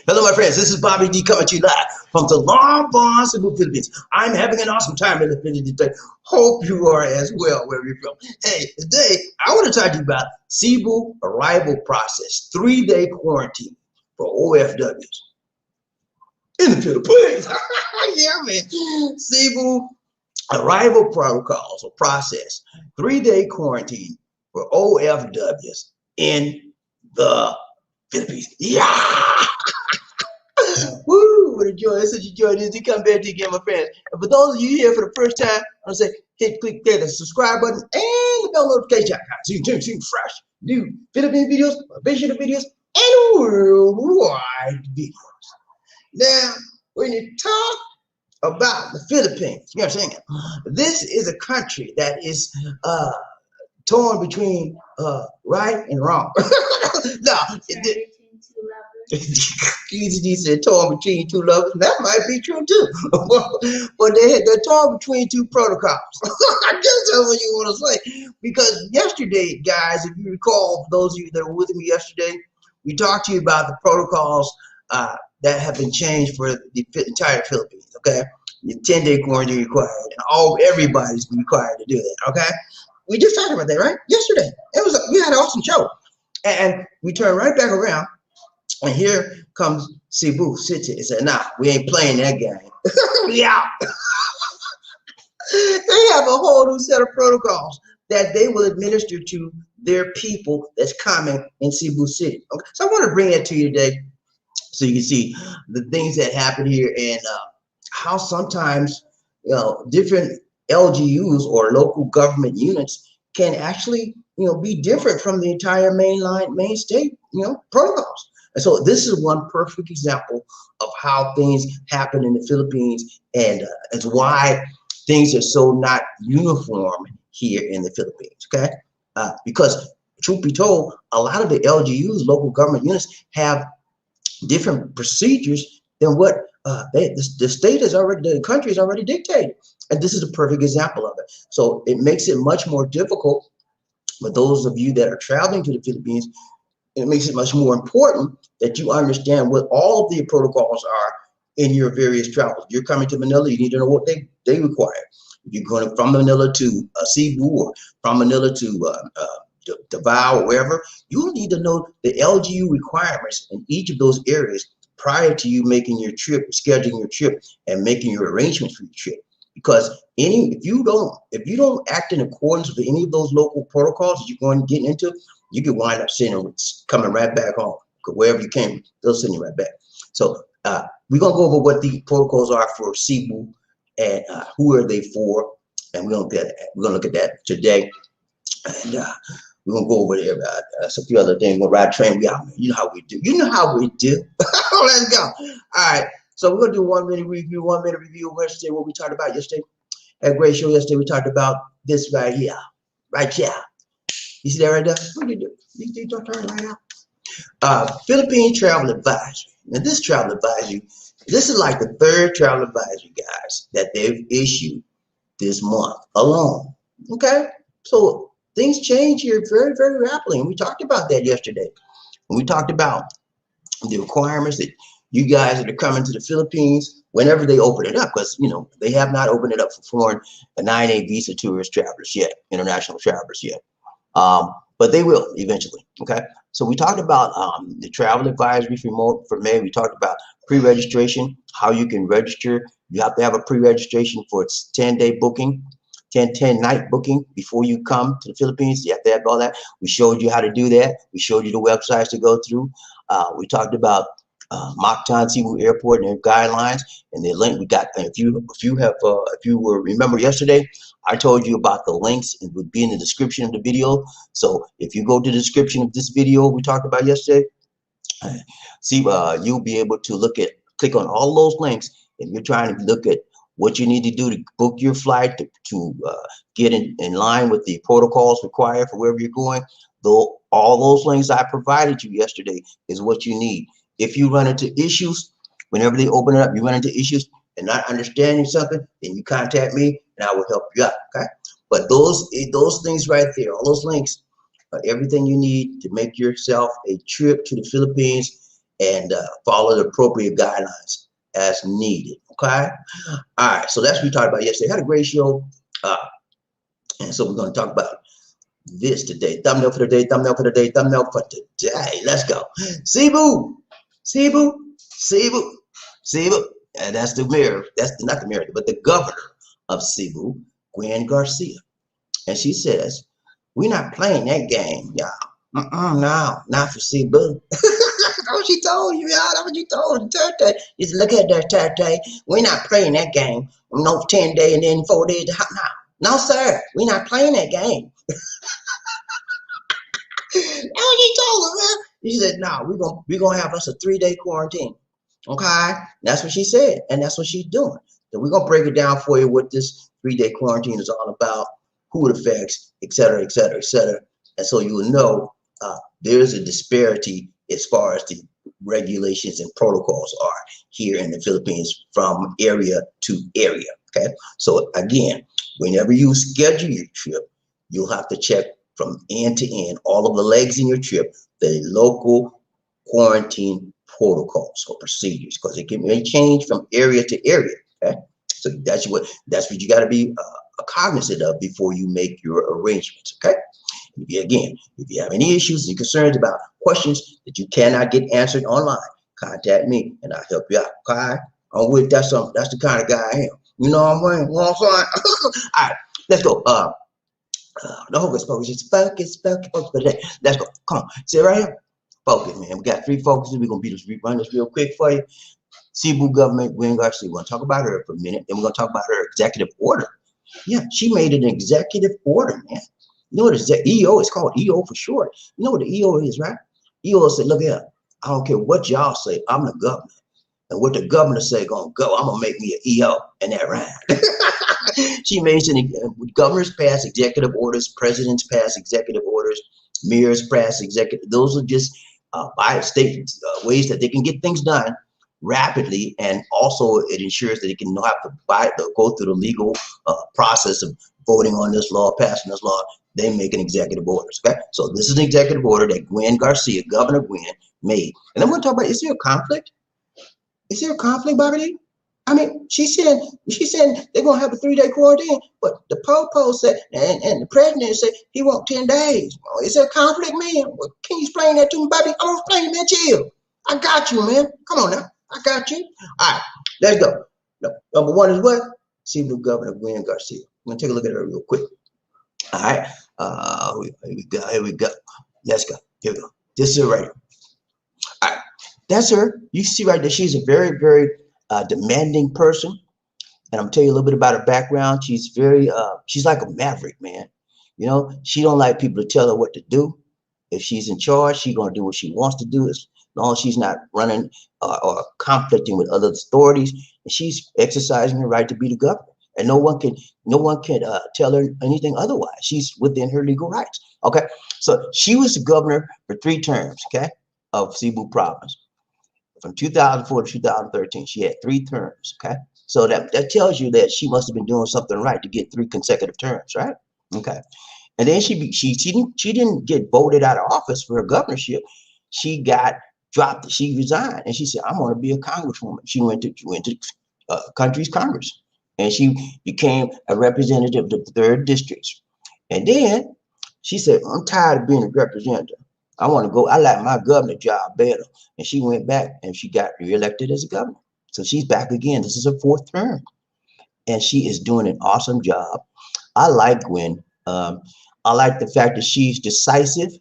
Hello, my friends. This is BobbieD coming to you live from the long Province of Cebu, Philippines. I'm having an awesome time in the Philippines today. Hope you are as well, wherever you're from. Hey, today I want to talk to you about Cebu arrival process, 3-day quarantine for OFWs in the Philippines. Yeah, man. Cebu arrival protocols or process, 3-day quarantine for OFWs in the Philippines. Yeah. Woo, what a joy. It's such a joy to come back to you again, my friends. And for those of you here for the first time, I'm going to say, click the subscribe button and the bell notification icon so you can see fresh, new Philippine videos, visual videos, and worldwide videos. Now, when you talk about the Philippines, you know what I'm saying? This is a country that is torn between right and wrong. No, he said torn between two lovers. That might be true too. But they're torn between two protocols. I guess that's what you want to say. Because yesterday, guys, if you recall, for those of you that were with me yesterday, we talked to you about the protocols that have been changed for the entire Philippines. Okay, the 10-day quarantine required, and everybody's required to do that. Okay, we just talked about that, right? Yesterday, we had an awesome show, and we turned right back around. And here comes Cebu City and said, nah, we ain't playing that game. We out. They have a whole new set of protocols that they will administer to their people that's coming in Cebu City. Okay? So I want to bring that to you today so you can see the things that happen here and how sometimes different LGUs or local government units can actually be different from the entire main state protocols. And so this is one perfect example of how things happen in the Philippines, and it's why things are so not uniform here in the Philippines, okay? Because truth be told, a lot of the LGUs, local government units, have different procedures than what the state has already, the country has already dictated. And this is a perfect example of it. So it makes it much more difficult for those of you that are traveling to the Philippines. It makes it much more important that you understand what all of the protocols are in your various travels. If you're coming to Manila, you need to know what they require. If you're going from Manila to Cebu or from Manila to Davao or wherever, you need to know the LGU requirements in each of those areas prior to you making your trip, scheduling your trip, and making your arrangements for your trip. Because if you don't act in accordance with any of those local protocols that you're going to get into, you could wind up coming right back home. Because wherever you came, they'll send you right back. So we're gonna go over what the protocols are for Cebu and who are they for, and we're gonna look at that today. And we're gonna go over there. A few other things. We're gonna ride train. You know how we do. You know how we do. Let's go. All right. So we're gonna do 1 minute review. 1 minute review of yesterday. What we talked about yesterday. Had a great show yesterday. We talked about this right here. Right here. You see that right there? What do you do? You don't turn it right out. Philippine Travel Advisory. Now this travel advisory, this is like the 3rd travel advisory, guys, that they've issued this month alone. Okay? So things change here very, very rapidly. And we talked about that yesterday. And we talked about the requirements that you guys that are coming to the Philippines, whenever they open it up, because they have not opened it up for foreign 9A visa tourist travelers yet, international travelers yet. But they will eventually. Okay, so we talked about the travel advisory for May. We talked about pre-registration, how you can register. You have to have a pre-registration for its 10-day booking, 10-night booking before you come to the Philippines. You have to have all that. We showed you how to do that. We showed you the websites to go through. We talked about Mactan Cebu Airport and their guidelines, and the link we got. And if you remember yesterday, I told you about the links. It would be in the description of the video. So if you go to the description of this video we talked about yesterday, see you'll be able to click on all those links. If you're trying to look at what you need to do to book your flight to get in line with the protocols required for wherever you're going, though all those links I provided you yesterday is what you need. If you run into issues, whenever they open it up, you run into issues and not understanding something, then you contact me and I will help you out. Okay? But those things right there, all those links, are everything you need to make yourself a trip to the Philippines and follow the appropriate guidelines as needed. Okay. All right. So that's what we talked about yesterday. Had a great show. And so we're going to talk about this today. Thumbnail for the day, thumbnail for the day, thumbnail for today. Let's go. Cebu, Cebu, Cebu, Cebu. And that's the mayor. That's not the mayor, but the governor of Cebu, Gwen Garcia. And she says, we're not playing that game, y'all. No, not for Cebu. That's what she told you, y'all. That's what you told Terte. You said, look at that, Terte. We're not playing that game. No 10 days and then 4 days. No, sir. We're not playing that game. That's what she told her, man. She said, no, we're gonna have us a 3-day quarantine. Okay? That's what she said, and that's what she's doing. So we're gonna break it down for you what this 3-day quarantine is all about, who it affects, et cetera, et cetera, et cetera. And so you will know there's a disparity as far as the regulations and protocols are here in the Philippines from area to area. Okay, so again, whenever you schedule your trip, you'll have to check from end to end all of the legs in your trip, the local quarantine protocols or procedures, because it may change from area to area. Okay, so that's what you got to be cognizant of before you make your arrangements. Okay. If you have any issues and concerns about questions that you cannot get answered online, contact me and I'll help you out. Okay? That's the kind of guy I am. You know what I'm saying? All right, let's go. The hocus pocus is focus for the day. Let's go. Come on. Sit right here. Focus, man. We got 3 focuses. We're gonna run this real quick for you. Cebu government, Gwen Garcia. We're gonna talk about her for a minute. Then we're gonna talk about her executive order. Yeah, she made an executive order, man. You know what is that? EO is called EO for short. You know what the EO is, right? EO said, look here, I don't care what y'all say, I'm the governor. And what the governor say gonna go, I'm gonna make me an EO, and that rhyme. She mentioned governors pass executive orders, presidents pass executive orders, mayors pass executive. Those are just by state ways that they can get things done rapidly, and also it ensures that it can not have to go through the legal process of voting on this law, passing this law. They make an executive orders. Okay, so this is an executive order that Gwen Garcia, Governor Gwen, made. And I'm going to talk about, is there a conflict? Is there a conflict, BobbieD? I mean, she said they're going to have a 3-day quarantine, but the Popo said, and the president said he wants 10 days. Is there a conflict, man? Well, can you explain that to me, Bobbie? I'm explaining, man. Chill. I got you, man. Come on now. I got you. All right, let's go. Number 1 is what? Cebu Governor Gwen Garcia. I'm going to take a look at her real quick. All right. Here we go. Let's go. Here we go. This is her right here. All right. That's her. You see right there. She's a very, very demanding person. And I'm telling you a little bit about her background. She's very, she's like a maverick, man. You know, she don't like people to tell her what to do. If she's in charge, she's going to do what she wants to do, as long as she's not running or conflicting with other authorities. And she's exercising her right to be the governor. And no one can tell her anything otherwise. She's within her legal rights. Okay, so she was the governor for 3 terms, okay, of Cebu province, from 2004 to 2013. She had 3 terms, okay. So that tells you that she must have been doing something right to get 3 consecutive terms, right? Okay, and then she didn't get voted out of office for her governorship. She got dropped. She resigned, and she said, "I'm going to be a congresswoman." She went to country's Congress. And she became a representative of the 3rd district. And then she said, I'm tired of being a representative. I want to go. I like my governor job better. And she went back and she got reelected as a governor. So she's back again. This is her 4th term. And she is doing an awesome job. I like Gwen. I like the fact that she's decisive.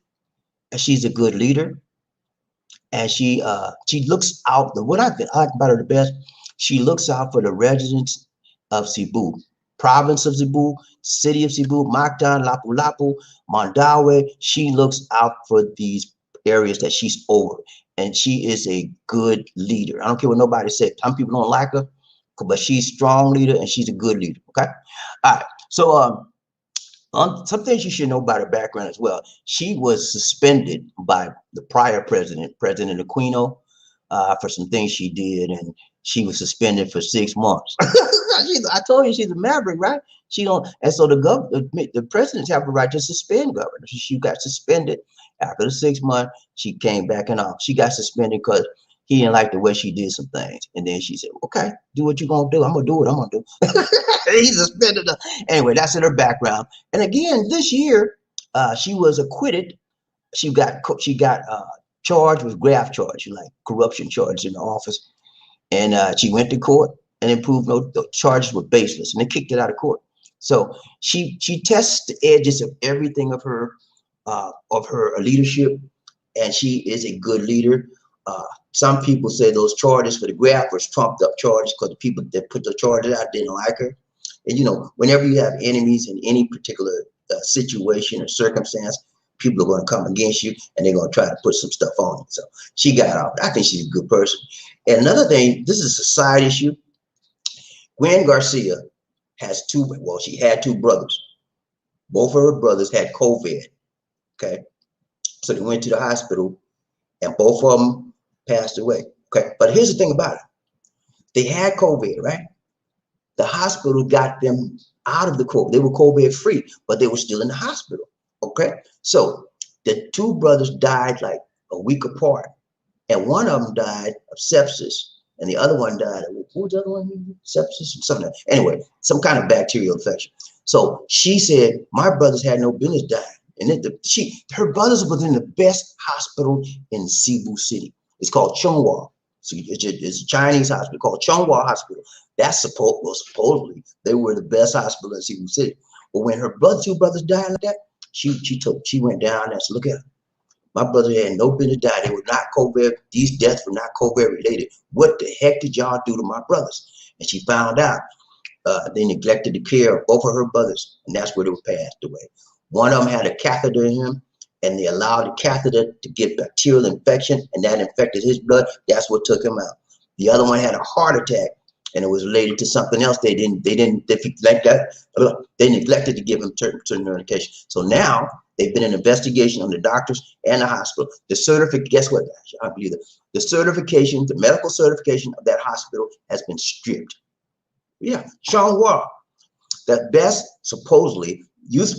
And she's a good leader. And she looks out. What I like about her the best, she looks out for the residents of Cebu, province of Cebu, city of Cebu, Mactan, Lapu-Lapu, Mandaue. She looks out for these areas that she's over, and she is a good leader. I don't care what nobody says. Some people don't like her, but she's a strong leader and she's a good leader. Okay, all right. So some things you should know about her background as well. She was suspended by the prior President Aquino, for some things she did, and she was suspended for 6 months. I told you she's a maverick, right? She don't, and so the presidents have a right to suspend governors. She got suspended after the 6 months. She came back in office. She got suspended because he didn't like the way she did some things. And then she said, okay, do what you're going to do. I'm going to do what I'm going to do. He suspended her. Anyway, that's in her background. And again, this year, she was acquitted. She got charged with graft charge, like corruption charges in the office. And she went to court and it proved the charges were baseless, and they kicked it out of court. So she tests the edges of everything of her leadership, and she is a good leader. Some people say those charges for the graft was trumped up charges because the people that put the charges out didn't like her. And you know, whenever you have enemies in any particular situation or circumstance, people are going to come against you and they're going to try to put some stuff on you. So she got off. I think she's a good person. And another thing, this is a side issue. Gwen Garcia has she had two brothers. Both of her brothers had COVID. Okay. So they went to the hospital and both of them passed away. Okay. But here's the thing about it. They had COVID, right? The hospital got them out of the COVID. They were COVID free, but they were still in the hospital. Okay. So the two brothers died like a week apart. And one of them died of sepsis. And the other one died of, what was the other one? Sepsis or something. Anyway, some kind of bacterial infection. So she said, my brothers had no business dying. And her brothers was in the best hospital in Cebu City. It's called Chunghwa. So it's a Chinese hospital called Chunghwa Hospital. That's supposedly they were the best hospital in Cebu City. But when her two brothers died like that, she went down and said, look at her. My brother had no business dying. They were not COVID. These deaths were not COVID related. What the heck did y'all do to my brothers? And she found out they neglected the care of both of her brothers, and that's where they were passed away. One of them had a catheter in him, and they allowed the catheter to get bacterial infection, and that infected his blood. That's what took him out. The other one had a heart attack, and it was related to something else. They neglected to give him certain medication. So now they've been an investigation on the doctors and the hospital. The certificate, guess what? I believe that the certification, the medical certification of that hospital has been stripped. Yeah, Chunghwa, the best, supposedly,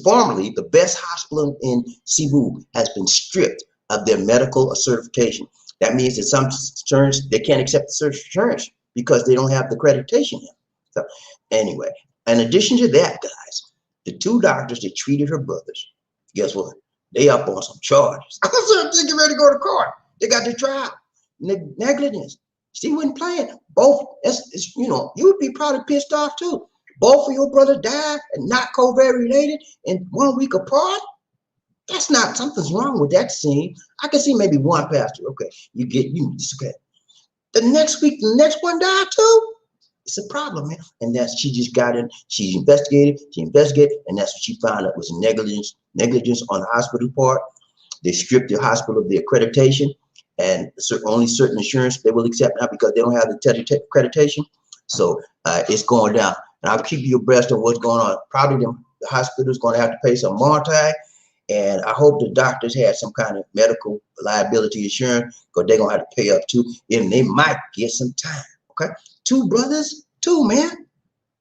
formerly the best hospital in Cebu, has been stripped of their medical certification. That means that some insurance, they can't accept the insurance because they don't have the accreditation. So anyway, in addition to that, guys, the two doctors that treated her brothers, guess what? They up on some charges. I was getting ready to go to court. They got the trial. Negligence. She wasn't playing. Both, you know, you would be probably pissed off too. Both of your brothers died and not COVID related and 1 week apart. That's not, something's wrong with that scene. I can see maybe one pastor. Okay, it's okay. The next week, the next one died too. It's a problem, man. And that's, she just got in, she investigated, and that's what she found out was negligence on the hospital part. They stripped the hospital of the accreditation, and only certain insurance they will accept now because they don't have the accreditation. So it's going down. And I'll keep you abreast of what's going on. Probably the hospital is going to have to pay some multi, and I hope the doctors had some kind of medical liability insurance because they're going to have to pay up too, and they might get some time. Okay, two brothers, man,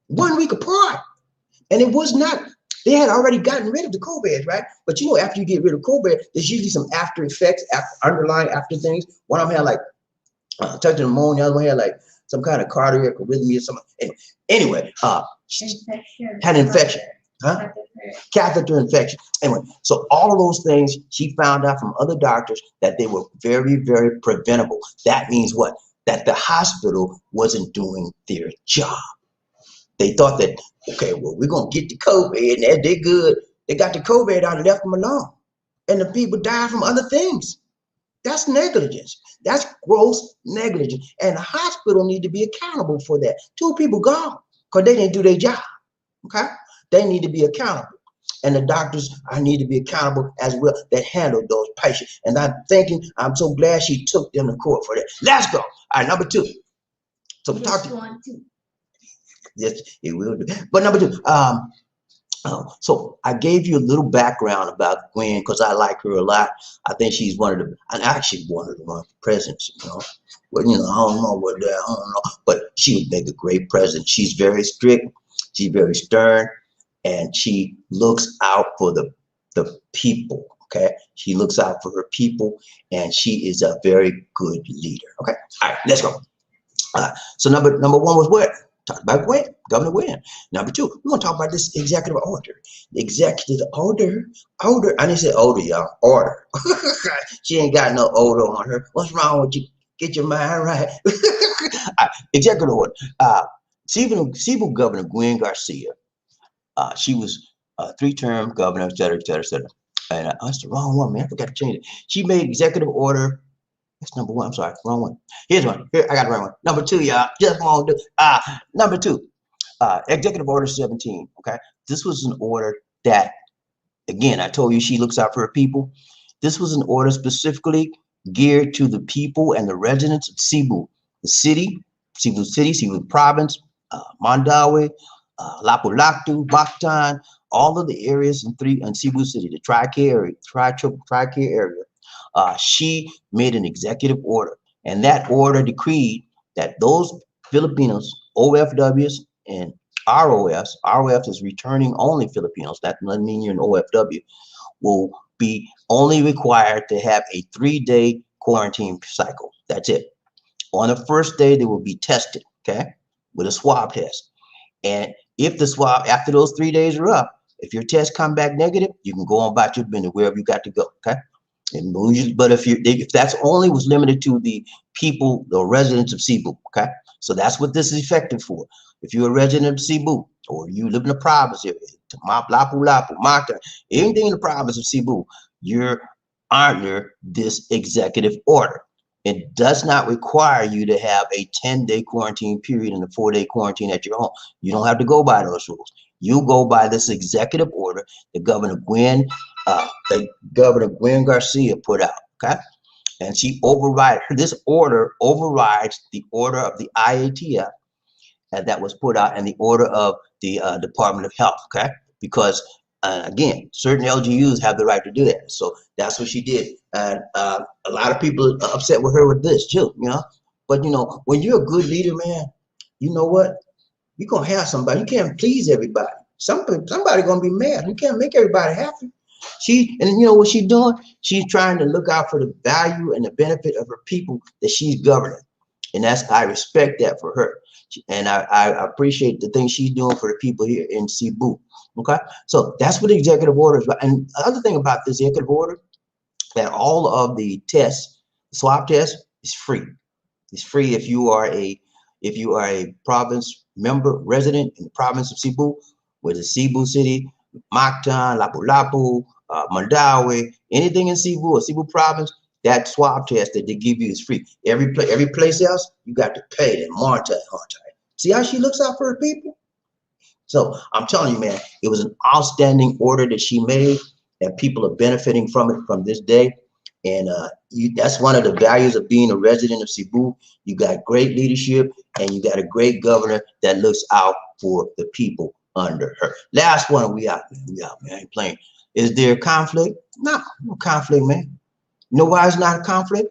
1 week apart, and it was not. They had already gotten rid of the COVID, right? But you know, after you get rid of COVID, there's usually some after effects, underlying after things. One of them had like touch pneumonia, the other one had like some kind of cardiac arrhythmia or something. Anyway, had an infection. Huh? Catheter infection. Anyway, so all of those things she found out from other doctors that they were very, very preventable. That means what? That the hospital wasn't doing their job. They thought that, okay, well, we're going to get the COVID and they're good. They got the COVID out and left them alone. And the people died from other things. That's negligence. That's gross negligence. And the hospital need to be accountable for that. Two people gone because they didn't do their job. Okay? They need to be accountable. And the doctors need to be accountable as well that handled those patients. And I'm so glad she took them to court for that. Let's go. All right, number two. So we talked to yes, it will do. But number two, so I gave you a little background about Gwen because I like her a lot. I think she's one of the presidents, you know. Well, you know, I don't know, but she would make a great president. She's very strict, she's very stern, and she looks out for the people. Okay, she looks out for her people, and she is a very good leader. Okay, all right, let's go. So number one was what? Talk about Gwen, Governor Gwen. Number two, we're gonna talk about this executive order. The executive order. I didn't say order, y'all. Order. She ain't got no order on her. What's wrong with you? Get your mind right. Executive order. Cebu Governor Gwen Garcia. She was a three-term governor, et cetera, et cetera, et cetera. And that's the wrong one, man. I forgot to change it. She made executive order. That's number one. I'm sorry, wrong one. Here's one. Here, I got the wrong one. Number two, y'all. Just won't do. Number two, Executive Order 17. Okay, this was an order that, again, I told you she looks out for her people. This was an order specifically geared to the people and the residents of Cebu, the city, Cebu Province, Mandaue, Lapu-Lapu, Mactan, all of the areas in Cebu City, the Tri-Care area. She made an executive order, and that order decreed that those Filipinos, OFWs and ROFs, ROF is returning only Filipinos, that doesn't mean you're an OFW, will be only required to have a 3-day quarantine cycle. That's it. On the first day, they will be tested, okay, with a swab test. And if the swab, after those 3 days are up, if your test come back negative, you can go on about your business wherever you got to go, okay? But if that's only was limited to the people, the residents of Cebu, okay? So that's what this is effective for. If you're a resident of Cebu, or you live in the province area, Lapu-Lapu, Mactan, anything in the province of Cebu, you're under this executive order. It does not require you to have a 10-day quarantine period and a 4-day quarantine at your home. You don't have to go by those rules. You go by this executive order that Governor Gwen Garcia put out, okay? And she this order overrides the order of the IATF that was put out and the order of the Department of Health, okay? Because again, certain LGUs have the right to do that. So that's what she did. And a lot of people are upset with her with this too, you know? But you know, when you're a good leader, man, you know what? You're gonna have somebody. You can't please everybody. Somebody gonna be mad. You can't make everybody happy. And you know what she's doing? She's trying to look out for the value and the benefit of her people that she's governing. And I respect that for her. And I appreciate the things she's doing for the people here in Cebu. Okay, so that's what the executive order is about. And the other thing about this executive order, that all of the tests, the swab test, is free. It's free if you are a province member, resident in the province of Cebu, whether it's Cebu City, Mactan, Lapu-Lapu, Mandaue, anything in Cebu or Cebu province, that swab test that they give you is free. Every place else, you got to pay them. Marta. See how she looks out for her people? So I'm telling you, man, it was an outstanding order that she made, and people are benefiting from it from this day. And that's one of the values of being a resident of Cebu. You got great leadership, and you got a great governor that looks out for the people under her. Last one, we out, man. I ain't playing. Is there conflict? No conflict, man. You know why it's not a conflict?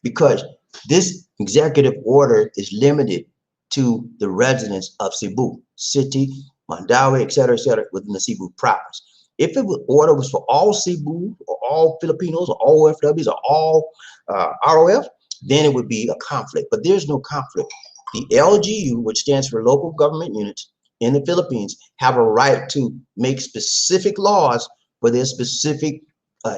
Because this executive order is limited to the residents of Cebu City, Mandaue, et cetera, within the Cebu province. If the order was for all Cebu, or all Filipinos, or all OFWs, or all ROF, then it would be a conflict. But there's no conflict. The LGU, which stands for Local Government Units in the Philippines, have a right to make specific laws for their specific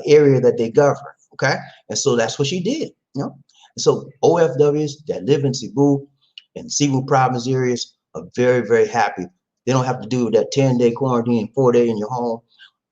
area that they govern. Okay, and so that's what she did. You know, and so OFWs that live in Cebu and Cebu province areas are very, very happy. They don't have to do that 10-day quarantine, 4-day in your home.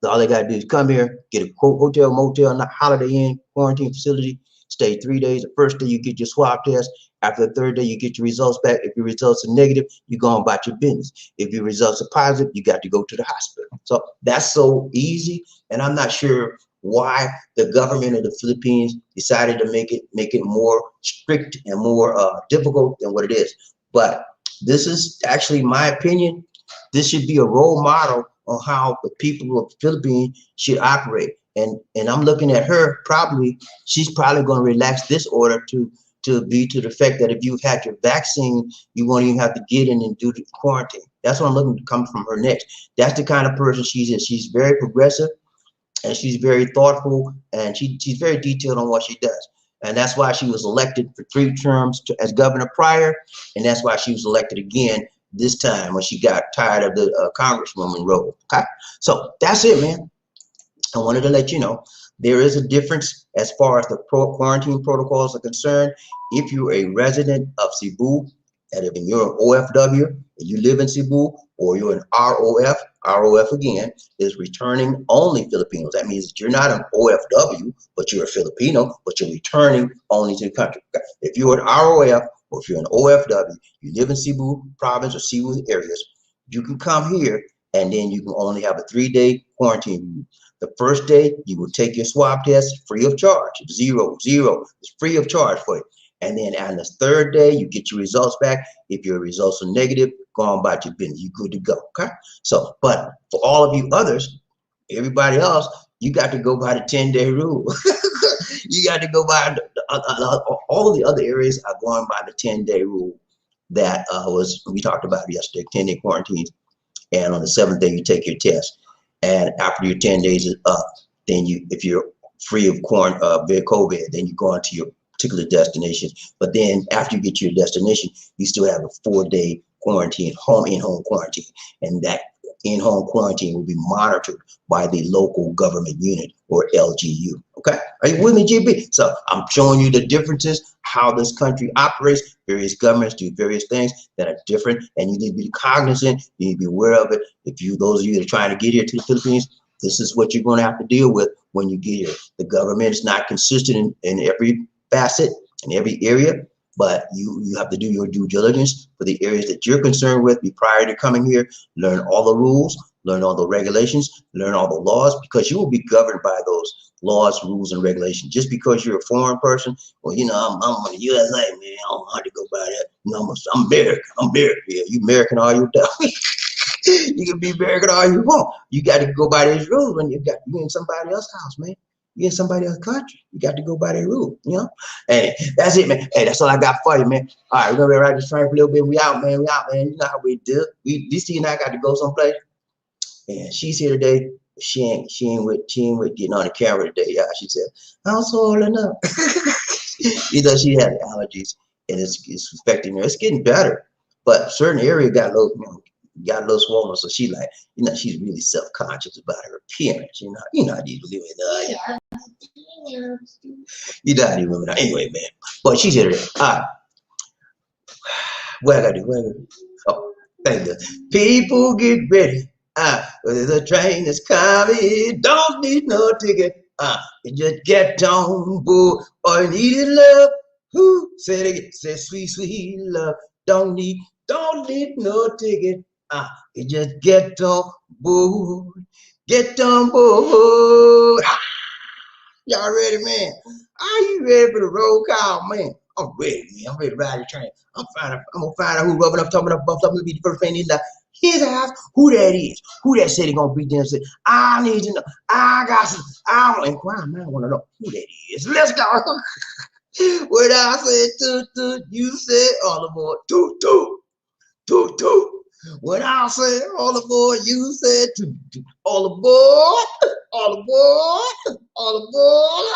All they got to do is come here, get a hotel, motel, not Holiday Inn quarantine facility, stay 3 days. The first day you get your swab test. After the third day, you get your results back. If your results are negative, you go on about your business. If your results are positive, you got to go to the hospital. So that's so easy. And I'm not sure why the government of the Philippines decided to make it more strict and more difficult than what it is. But this is actually my opinion. This should be a role model on how the people of the Philippines should operate. And I'm looking at her, she's probably going to relax this order to be to the fact that if you've had your vaccine, you won't even have to get in and do the quarantine. That's what I'm looking to come from her next. That's the kind of person she is. She's very progressive. and she's very thoughtful, and she's very detailed on what she does. And that's why she was elected for 3 terms as governor prior, and that's why she was elected again this time when she got tired of the congresswoman role. Okay, so that's it, man. I wanted to let you know there is a difference as far as the quarantine protocols are concerned. If you're a resident of Cebu, and if you're an OFW and you live in Cebu, or you're an ROF again is returning only Filipinos. That means that you're not an OFW, but you're a Filipino, but you're returning only to the country. If you're an ROF or if you're an OFW, you live in Cebu province or Cebu areas, you can come here, and then you can only have a 3-day quarantine. The first day, you will take your swab test free of charge. Zero. It's free of charge for you. And then on the 3rd day, you get your results back. If your results are negative, go on about your business. You're good to go. Okay. So, but for all of you others, everybody else, you got to go by the 10-day rule. You got to go by all of the other areas are going by the 10-day rule that we talked about yesterday, 10-day quarantines. And on the 7th day, you take your test. And after your 10 days is up, then if you're free of COVID, then you go on to your particular destination. But then after you get to your destination, you still have a 4-day quarantine, in-home quarantine. And that in-home quarantine will be monitored by the local government unit, or LGU. Okay, are you with me, GB? So I'm showing you the differences, how this country operates. Various governments do various things that are different, and you need to be cognizant. You need to be aware of it. Those of you that are trying to get here to the Philippines, this is what you're going to have to deal with when you get here. The government is not consistent in every facet, in every area, but you have to do your due diligence for the areas that you're concerned with. Prior to coming here, learn all the rules, learn all the regulations, learn all the laws, because you will be governed by those laws, rules, and regulations. Just because you're a foreign person, well, you know, I'm from the USA, man, I don't have to go by that. You know, I'm American. I'm American. Yeah, you American all you do. You can be American all you want. You got to go by these rules when you in somebody else's house, man. You in somebody else's country. You got to go by their rule, you know? Hey, that's it, man. Hey, that's all I got for you, man. All right, we're going to ride this train for a little bit. We out, man. You know how we do. DC and I got to go someplace. And she's here today. She ain't with getting on the camera today. Yeah, she said, I'm swollen up. You know, she had allergies, and it's affecting her. It's getting better, but certain area got a little swollen. So she like, you know, she's really self-conscious about her appearance. You know how these women are. You know how these women are. Anyway, man. But she's here today. All right. What I gotta do? Oh, thank you. People get ready. There's a train that's coming. Don't need no ticket. You just get on board. All you need is love. Who said it again? Say sweet, sweet love. Don't need no ticket. You just get on board. Get on board. Y'all ready, man? Are you ready for the roll call, man? I'm ready, man. I'm ready to ride the train. I'm gonna find out who rubbing up, talking up, buffed up. Gonna be the first thing in his house. Who that is? Who that said he gonna beat them? Say, I need to know. I got some. I want to inquire, man. I want to know who that is. Let's go. When I said toot toot, you said all aboard. Toot toot, toot toot. When I said all aboard, you said toot toot. All aboard, all aboard, all aboard.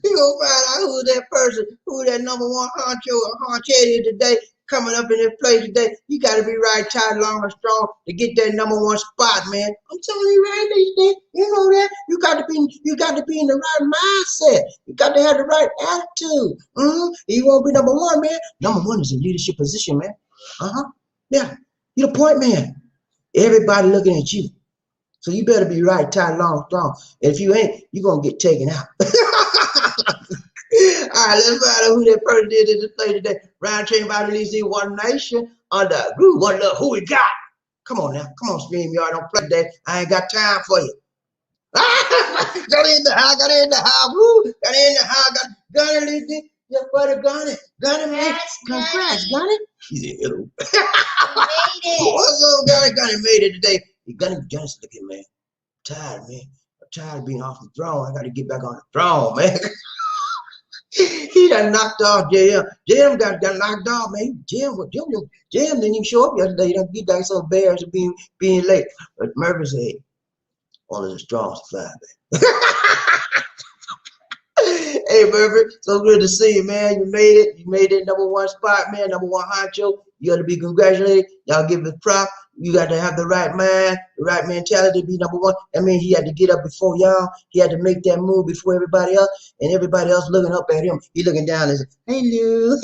You gonna find out who that person, who that number one honcho or honchetti today, coming up in this place today. You gotta be right, tight, long, and strong to get that number one spot, man. I'm telling you right now, you know that. You got to be in the right mindset. You got to have the right attitude. You won't be number one, man. Number one is a leadership position, man. Yeah. You're the point man. Everybody looking at you. So you better be right, tight, long, strong. And if you ain't, you're gonna get taken out. All right, let's find out who that person did in this play today. Round train by the least one nation under group one love. Who we got? Come on now, come on, StreamYard. Don't play today. I ain't got time for you. Got in the house, woo, got in the house, got it, your buddy Gunny, man. Congrats, Gunny. He's a hero. What's up, Gunny made it today. Gunny's looking, man. I'm tired, man. I'm tired of being off the throne. I got to get back on the throne, man. He done knocked off JM. JM got knocked off, man. JM didn't even show up yesterday. He done get back so embarrassed of being late. But Murphy said, only the strong survive, baby. Hey, Burger, so good to see you, man. You made it. You made it #1 spot, man. #1 honcho. You got to be congratulated. Y'all give it prop. You got to have the right mind, the right mentality to be #1. I mean, he had to get up before y'all. He had to make that move before everybody else, and everybody else looking up at him. He looking down and saying, "Hello."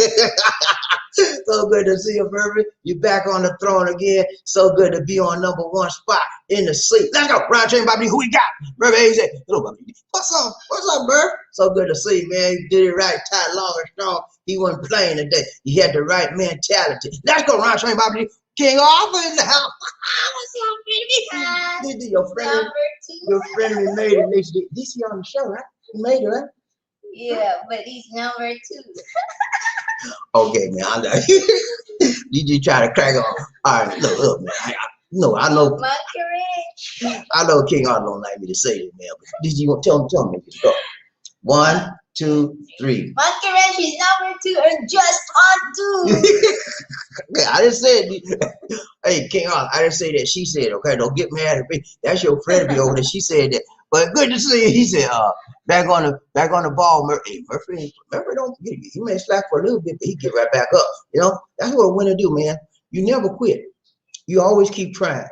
So good to see you, Burger. You back on the throne again. So good to be on #1 spot in the seat. Let's go. Round train, Bobby. Who we got? Burger, he said, "Hello, Bobby. What's up? What's up, Burger?" So good to see you, man. You did it right, tight, long, and strong. He wasn't playing today. He had the right mentality. Let's go, Round train, Bobby. King Arthur in the house. What's up, baby? Your friend made it. This year on the show, right? He made it, right? Yeah, but he's #2. Okay, man. I know. You just try to crack on. All right, look, man. I know. I know King Arthur don't like me to say this, man. But did you tell me to go? 1, 2, 3. Monkey Ranch is #2 and just on 2. Yeah, I didn't say it. Hey, King Arthur, I didn't say that. She said, okay, don't get mad at me. That's your friend to be over there. She said that. But good to see you. He said, back on the ball, Murphy. Hey, Murphy don't get he may slack for a little bit, but he get right back up. You know, that's what a winner do, man. You never quit. You always keep trying.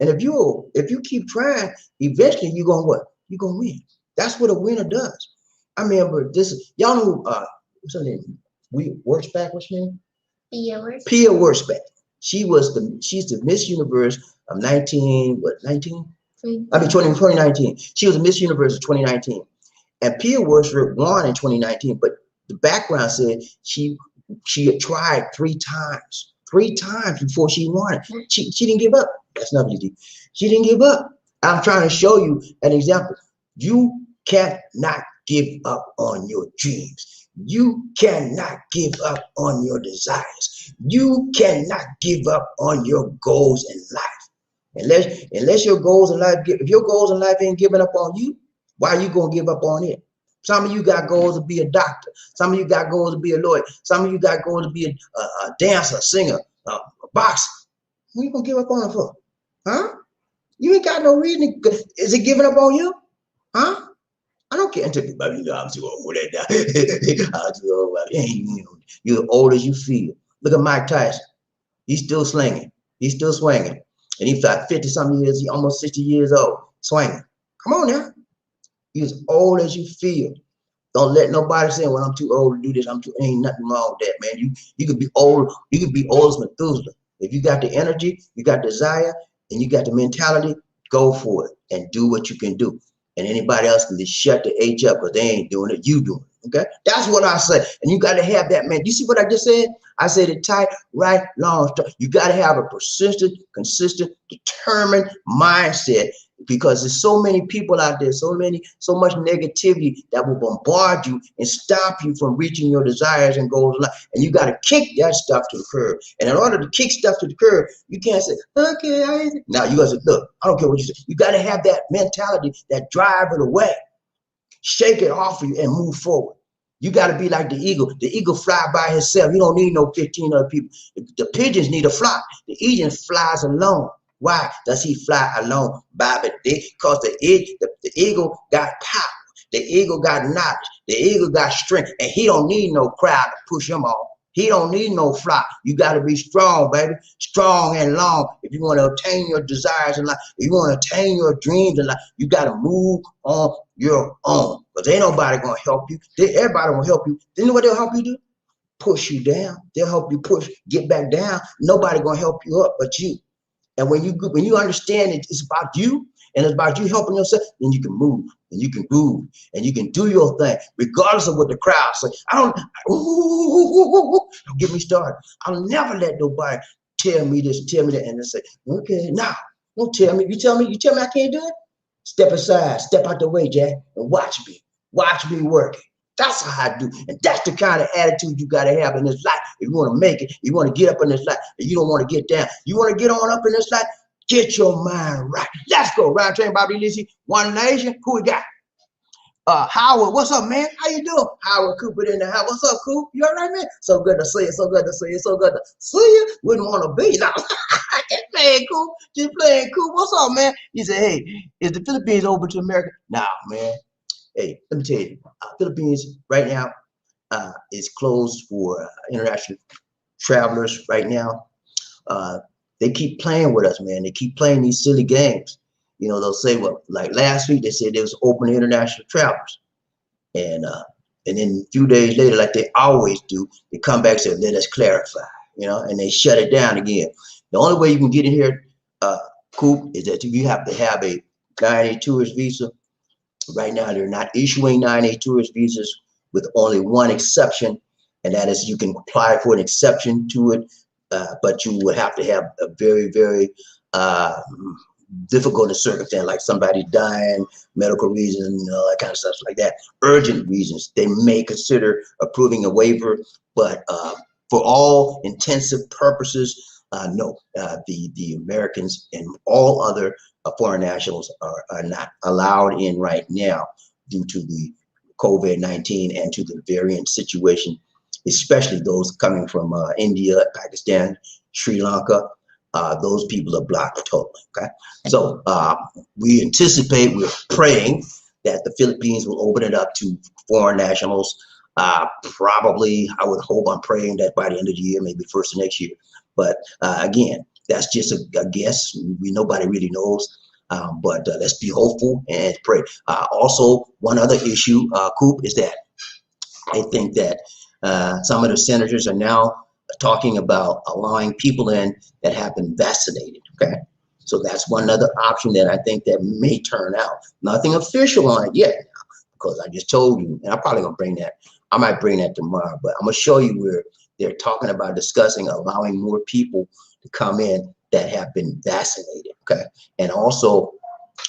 And if you keep trying, eventually you're gonna what? You're gonna win. That's what a winner does. I remember this. Y'all know what's her name? Worksback. What's her name? Pia Worksback. She's the Miss Universe of 2019. She was a Miss Universe of 2019. And Pia Worksback won in 2019, but the background said she had tried 3 times. 3 times before she won. She didn't give up. That's not easy. She didn't give up. I'm trying to show you an example. You cannot give up on your dreams. You cannot give up on your desires. You cannot give up on your goals in life. Unless your goals in life, if your goals in life ain't giving up on you, why are you gonna give up on it? Some of you got goals to be a doctor. Some of you got goals to be a lawyer. Some of you got goals to be a dancer, a singer, a boxer. What are you gonna give up on it for? Huh? You ain't got no reason. Is it giving up on you? Huh? I don't care until I'm too old for that now. I'm too old. You're old as you feel. Look at Mike Tyson. He's still slinging. He's still swinging. And he's like 50-something years, he's almost 60 years old, swinging. Come on now. You're as old as you feel. Don't let nobody say, well, I'm too old to do this. Ain't nothing wrong with that, man. You could be old. You could be old as Methuselah. If you got the energy, you got desire, and you got the mentality, go for it and do what you can do. And anybody else can just shut the H up because they ain't doing it. You doing it. Okay? That's what I say. And you got to have that, man. You see what I just said? I said it tight, right, long, strong. You got to have a persistent, consistent, determined mindset, because there's so many people out there, so much negativity that will bombard you and stop you from reaching your desires and goals in life. And you got to kick that stuff to the curb. And in order to kick stuff to the curb, you can't say, okay, now you got to say, look, I don't care what you say. You got to have that mentality, that drive it away. Shake it off of you and move forward. You got to be like the eagle. The eagle fly by himself. You don't need no 15 other people. The pigeons need a flock. The eagle flies alone. Why does he fly alone, BobbieD? Because the eagle got power. The eagle got knowledge. The eagle got strength. And he don't need no crowd to push him off. He don't need no flock. You got to be strong, baby. Strong and long. If you want to attain your desires in life, if you want to attain your dreams in life, you got to move on your own. Because ain't nobody going to help you. Everybody will help you. You know what they'll help you do? Push you down. They'll help you push, get back down. Nobody going to help you up but you. And when you understand it's about you and it's about you helping yourself, then you can move and you can groove and you can do your thing regardless of what the crowd say. Don't get me started. I'll never let nobody tell me this, tell me that, and then say, okay, nah, don't tell me. You tell me I can't do it? Step aside, step out the way, Jack, and watch me work. That's how I do. And that's the kind of attitude you got to have in this life. If you want to make it, you want to get up in this life, and you don't want to get down. You want to get on up in this life, get your mind right. Let's go. Round train, BobbieD, Lizzie, One Nation. Who we got? Howard, what's up, man? How you doing? Howard Cooper in the house. What's up, Coop? You all right, man? So good to see you. So good to see you. So good to see you. Wouldn't want to be. No, just playing Coop. Just playing Coop. What's up, man? He said, hey, is the Philippines open to America? Nah, man. Hey, let me tell you, Philippines right now is closed for international travelers right now. They keep playing with us, man. They keep playing these silly games. You know, they'll say, well, like last week, they said they was open to international travelers. And then a few days later, like they always do, they come back and say, let us clarify, you know, and they shut it down again. The only way you can get in here, Coop, is that you have to have a 9A tourist visa. Right now, they're not issuing 9A tourist visas with only one exception, and that is you can apply for an exception to it, but you would have to have a very, very difficult circumstance, like somebody dying, medical reasons, all that kind of stuff like that. Urgent reasons, they may consider approving a waiver, but for all intensive purposes, no. The Americans and all other foreign nationals are not allowed in right now due to the COVID-19 and to the variant situation, especially those coming from India, Pakistan, Sri Lanka. Those people are blocked totally, okay? So we anticipate, we're praying that the Philippines will open it up to foreign nationals. Probably, I would hope, I'm praying that by the end of the year, maybe first of next year. But again, that's just a guess. Nobody really knows. But let's be hopeful and pray. Also, one other issue, Coop, is that I think that some of the senators are now talking about allowing people in that have been vaccinated, okay? So that's one other option that I think that may turn out. Nothing official on it yet, because I just told you, and I'm probably gonna bring that, I might bring that tomorrow, but I'm gonna show you where they're talking about discussing allowing more people to come in that have been vaccinated, okay? And also,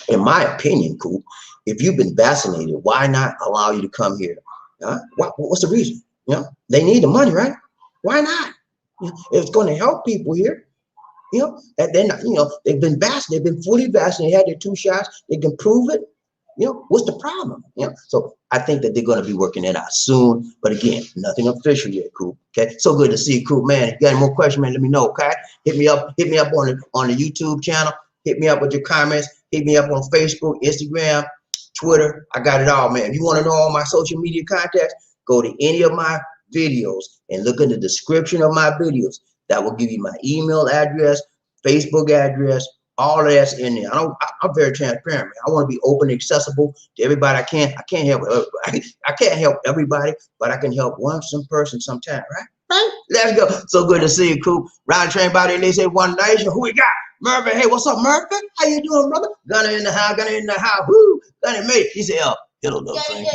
in my opinion, Coop, if you've been vaccinated, why not allow you to come here? What's the reason? You know, they need the money, right? Why not? You know, it's going to help people here. You know, and they're not, you know, they've been vaccinated, they've been fully vaccinated, had their 2 shots, they can prove it. You know, what's the problem? You know, so I think that they're going to be working it out soon. But again, nothing official yet, Coop. Okay, so good to see you, Coop, man. If you got any more questions, man, let me know. Okay, hit me up on the YouTube channel. Hit me up with your comments. Hit me up on Facebook, Instagram, Twitter. I got it all, man. If you want to know all my social media contacts, go to any of my videos and look in the description of my videos. That will give you my email address, Facebook address, all of that's in there. I'm very transparent, man. I want to be open and accessible to everybody. I can't help everybody. I can't help everybody, but I can help some person sometime, right? Right? Let's go. So good to see you, Coop. Round train body, and they say One Nation. Who we got? Murphy. Hey, what's up, Murphy? How you doing, brother? Gunner in the house, Gunner in the house. Woo! Gunner mate. He said, hello, little train.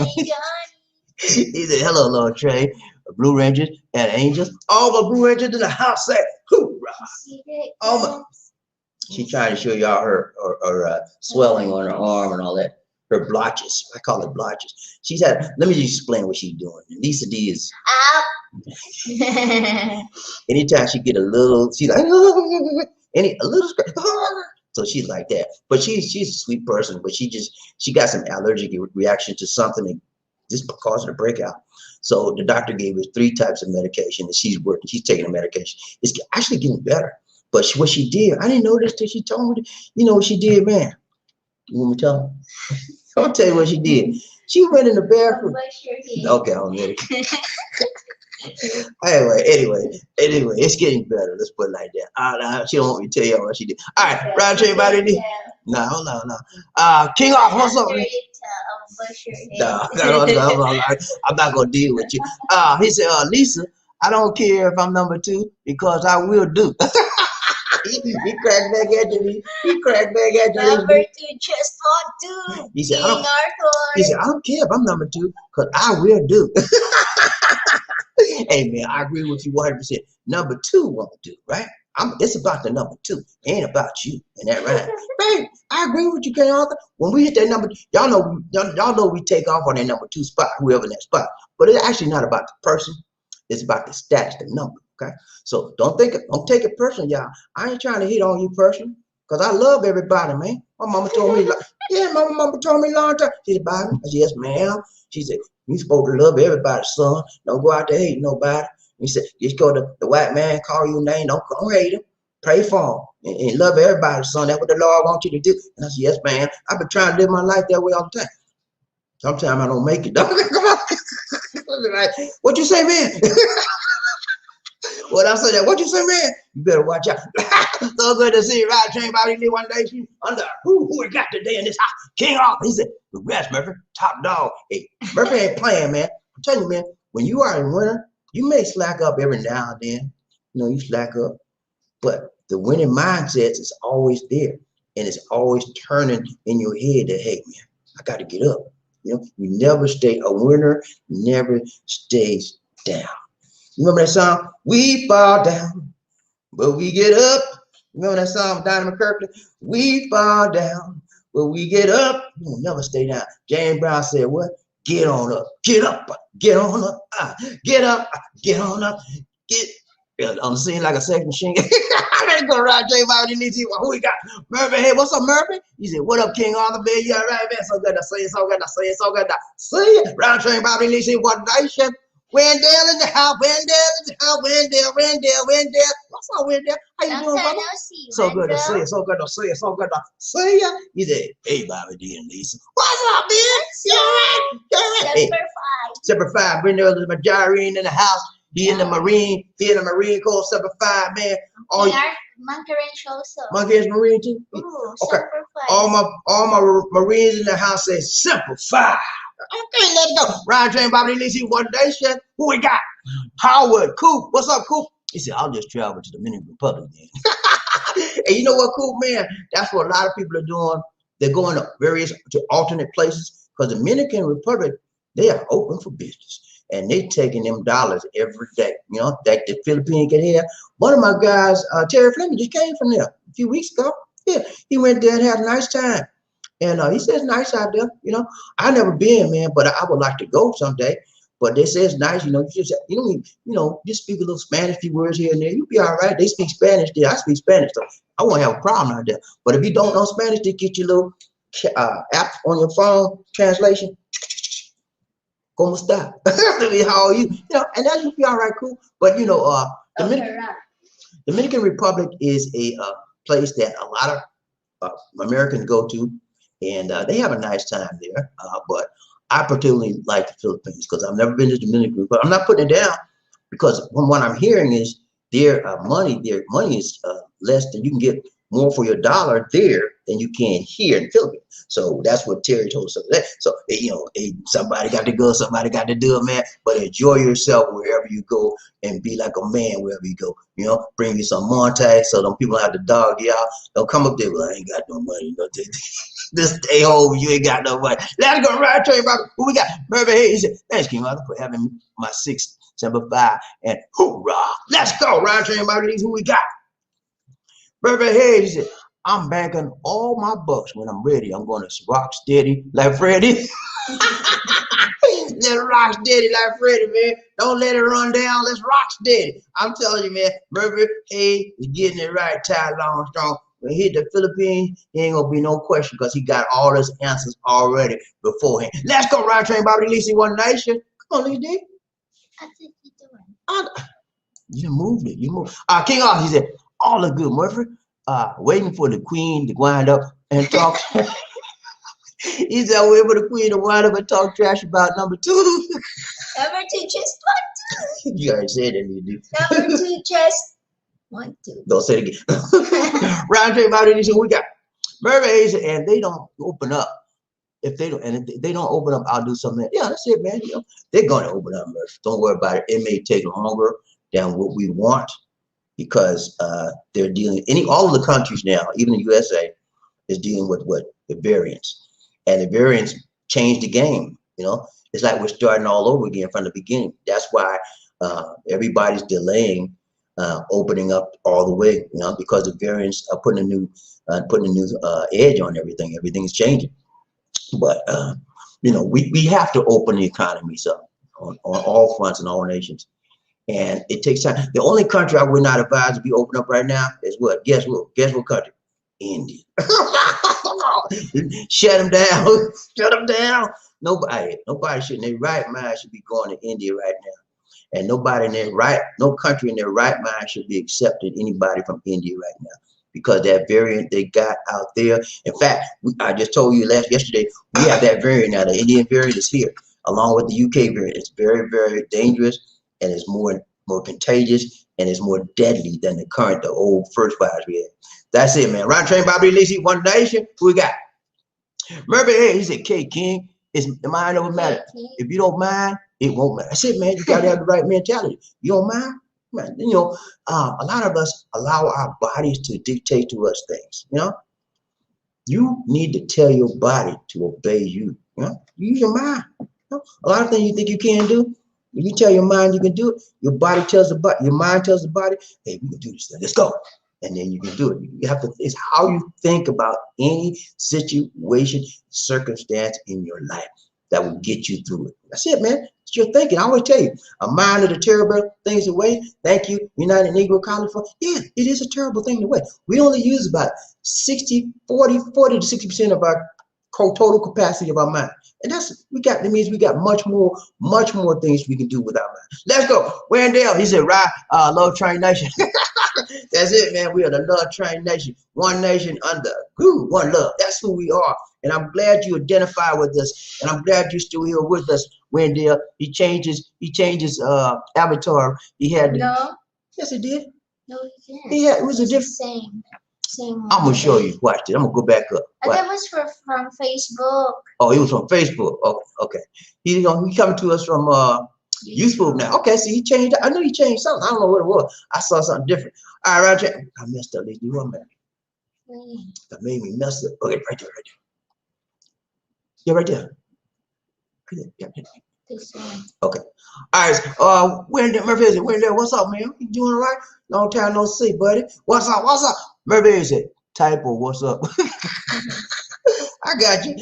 He said, hello, little train. Blue Rangers and Angels. All the Blue Rangers in the house say, hoorah. Oh my. She trying to show y'all her swelling on her arm and all that. Her blotches. I call it blotches. She's had, let me just explain what she's doing. Lisa D is, anytime she get a little, she's like, a little scratch. So she's like that. But she's a sweet person, but she got some allergic reaction to something and just causing a breakout. So the doctor gave her 3 types of medication and she's taking the medication. It's actually getting better. But what she did, I didn't know this till she told me. You know what she did, man? You want me to tell her? I'll tell you what she did. She went in the bathroom. Okay, I'm ready. Anyway, it's getting better. Let's put it like that. She don't want me to tell you what she did. All right, round to everybody. No. King off, what's up? No, I'm not gonna deal with you. He said, Lisa, I don't care if I'm number 2 because I will do. He cracked back at you. Number 2, just want to. He said, I don't care if I'm number 2 because I will do. Hey man, I agree with you 100%. Number 2 won't do, right? It's about the number 2. It ain't about you. And that right? Right. I agree with you, Ken Arthur. When we hit that number, y'all know we take off on that number 2 spot, whoever in that spot. But it's actually not about the person. It's about the stats, the number. Okay. So don't take it personal, y'all. I ain't trying to hit on you personally, because I love everybody, man. My mama told me, Yeah, my mama told me a long time. She said, Bobby, I said, yes, ma'am. She said, you supposed to love everybody, son. Don't go out there hating nobody. He said, just go to the white man, call your name, don't hate him. Pray for him and love everybody, son. That's what the Lord wants you to do. And I said, yes, ma'am. I've been trying to live my life that way all the time. Sometimes I don't make it. Come on. Like, what you say, man? What I say that? What you say, man? You better watch out. So good to see you, right? Train Bobby Lee one day. She under who we got today in this house? King off. He said, congrats, Murphy. Top dog. Hey, Murphy ain't playing, man. I'm telling you, man, when you are in winter, you may slack up every now and then. You know, you slack up. But the winning mindset is always there. And it's always turning in your head that, hey, man, I got to get up. You know, you never stay a winner, never stays down. Remember that song? We fall down, but we get up. Remember that song, Donnie McKirkland? We fall down, but we get up. We'll never stay down. James Brown said, what? Get on up, get up, get on up, get up, get on up, get on the scene like a sex machine. I'm gonna ride J Bobby Lee. Who we got? Murphy. Hey, what's up, Murphy? He said, what up, King Arthur? Man, you all right, man? So good to see you, so good to see you, so good to see you. Round train Bobby Lee, what nation? Wendell in the house, Wendell in the house, Wendell. What's up, Wendell? How you doing, brother? So good to see you, so good to see you, so good to see you. He said, hey, Bobby D and Lisa. What's up, man? You all right? You all right? Semper Fi. Wendell is my Jareen in the house. He in the Marine. He in the Marine Corps, Semper Fi, man. Monkey Ranch also. Monkey is Marine too? Ooh, okay. All my Marines in the house say Semper Fi. Okay, let's go. Ryan Train Bobby Lee, one day, chef. Who we got? Howard, Coop. What's up, Coop? He said, I'll just travel to the Dominican Republic, man. And you know what, Coop, man? That's what a lot of people are doing. They're going to alternate places because the Dominican Republic, they are open for business. And they taking them dollars every day, you know, that the Philippines can have. One of my guys, Terry Fleming, just came from there a few weeks ago. Yeah, he went there and had a nice time. And he says it's nice out there, you know. I've never been, man, but I would like to go someday. But they say it's nice, you know. Just speak a little Spanish, few words here and there. You'll be all right. They speak Spanish there. I speak Spanish, so I won't have a problem out there. But if you don't know Spanish, they get your little app on your phone translation. ¿Cómo está? How are you? You know, and that should be all right, cool. But you know, Dominican Republic is a place that a lot of Americans go to. And they have a nice time there, but I particularly like the Philippines because I've never been to Dominican, but I'm not putting it down because from what I'm hearing is their money is less than you can get more for your dollar there than you can here in the Philippines. So that's what Terry told us today. So, you know, somebody got to go, somebody got to do it, man. But enjoy yourself wherever you go and be like a man wherever you go. You know, bring you some Montague so don't people have to dog you out. Don't come up there, well, I ain't got no money. No, just stay home. You ain't got no money. Let's go right train, Bobby. Who we got? Murphy Hayes. He said, thanks, King Arthur, for having my 6th Semper Fi. And hoorah. Let's go. Right train, Bobby. Who we got? Murphy Hayes. He said, I'm banking all my bucks when I'm ready. I'm going to rock steady like Freddie. Let's rock steady like Freddie, man. Don't let it run down. Let's rock steady. I'm telling you, man. Murphy Hayes is getting it right. Ty long strong. When he hit the Philippines, he ain't gonna be no question because he got all his answers already beforehand. Let's go, Ryan Train Bobby Lee, one nation. Come on, Lee D. I think you're doing. You moved it. You moved. King Arthur, he said, all is good, Murphy. Waiting for the queen to wind up and talk. He said, waiting for the queen to wind up and talk trash about number 2. Number 2, just 1, 2. You already said that, Lee D. Number 2, just 1, 2. Don't say it again. Round trip about anything we got. Mermaids, and they don't open up. If they don't open up, I'll do something. Yeah, that's it, man. You know, they're gonna open up, Murph. Don't worry about it. It may take longer than what we want because they're dealing. All of the countries now, even the USA, is dealing with what the variants, and the variants change the game. You know, it's like we're starting all over again from the beginning. That's why everybody's delaying. Opening up all the way, you know, because the variants are putting a new edge on everything. Everything's changing, but you know, we have to open the economies up on all fronts and all nations, and it takes time. The only country I would not advise to be open up right now is what? Guess what? Guess what country? India. Shut them down. Shut them down. Nobody should in their right mind should be going to India right now. And nobody in their right, no country in their right mind should be accepting anybody from India right now. Because that variant they got out there. In fact, I just told you yesterday, we have that variant now. The Indian variant is here, along with the UK variant. It's very, very dangerous, and it's more contagious, and it's more deadly than the old first virus we had. That's it, man. Right train, Bobby Lacey, One Nation. Who we got? Murphy, hey, he said, K King, the mind don't matter. If you don't mind, it won't matter. That's it, man. You gotta have the right mentality. You don't mind? Man, you know, a lot of us allow our bodies to dictate to us things. You know, you need to tell your body to obey you. You know, use your mind. You know? A lot of things you think you can't do, when you tell your mind you can do it, your body tells the body, your mind tells the body, hey, we can do this thing. Let's go. And then you can do it. You have to. It's how you think about any situation, circumstance in your life that will get you through it. That's it, man. It's your thinking. I always tell you, a mind of the terrible things away. Thank you, United Negro College for. Yeah, it is a terrible thing to waste. We only use about 40 to 60% of our total capacity of our mind. And that means we got much more things we can do with our mind. Let's go. Wendell, he said, right, Love Train Nation. That's it, man. We are the Love Train Nation. One nation under one love. That's who we are. And I'm glad you identify with us. And I'm glad you're still here with us, Wendell. He changed his avatar. He had No. Yes, he did. No, he didn't. It was a different. Same. I'm gonna show you. Watch it. I'm gonna go back up. That was from Facebook. Oh, he was from Facebook. Okay. He coming to us from YouTube now. Okay, so he changed. I knew he changed something. I don't know what it was. I saw something different. All right, Roger. I messed up. You want man? That made me mess up. Okay, right there. Yeah, right there. Yeah. Okay. All right. Wendell Murphy is it? Wendell, what's up, man? You doing all right? Long time no see, buddy. What's up? Murphy is it? Typo, what's up? I got you.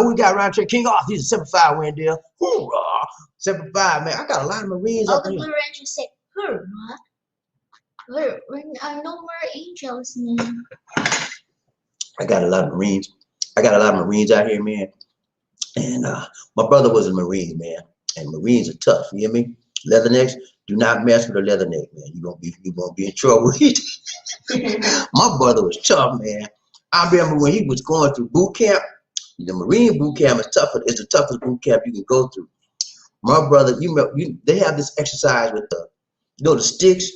Who we got around here? King off. He's a 7'5", Wendell. Hoorah. 7'5", man. I got a lot of Marines up the here. Blue Ranger said, hoorah. We're no more angels, man. I got a lot of Marines. Out here, man. And my brother was a Marine, man. And Marines are tough. You hear me? Leathernecks, do not mess with a leatherneck, man. You're gonna be in trouble. My brother was tough, man. I remember when he was going through boot camp. The Marine boot camp is tougher. It's the toughest boot camp you can go through. My brother, they have this exercise with the sticks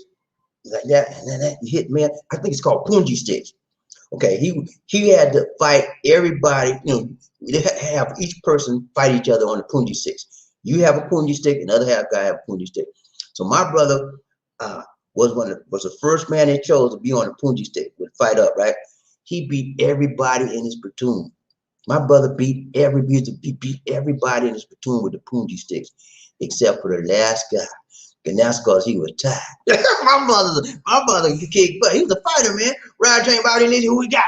like that, and then you hit, man. I think it's called punji sticks. Okay, he had to fight everybody. They have each person fight each other on the punji sticks. You have a punji stick, another guy have a punji stick. So my brother was the first man they chose to be on the punji stick, would fight up, right? He beat everybody in his platoon. My brother beat everybody in his platoon with the punji sticks, except for the last guy. And that's because he was tired. my brother kicked butt. He was a fighter, man. Ride train, Bobby Lacey, who we got?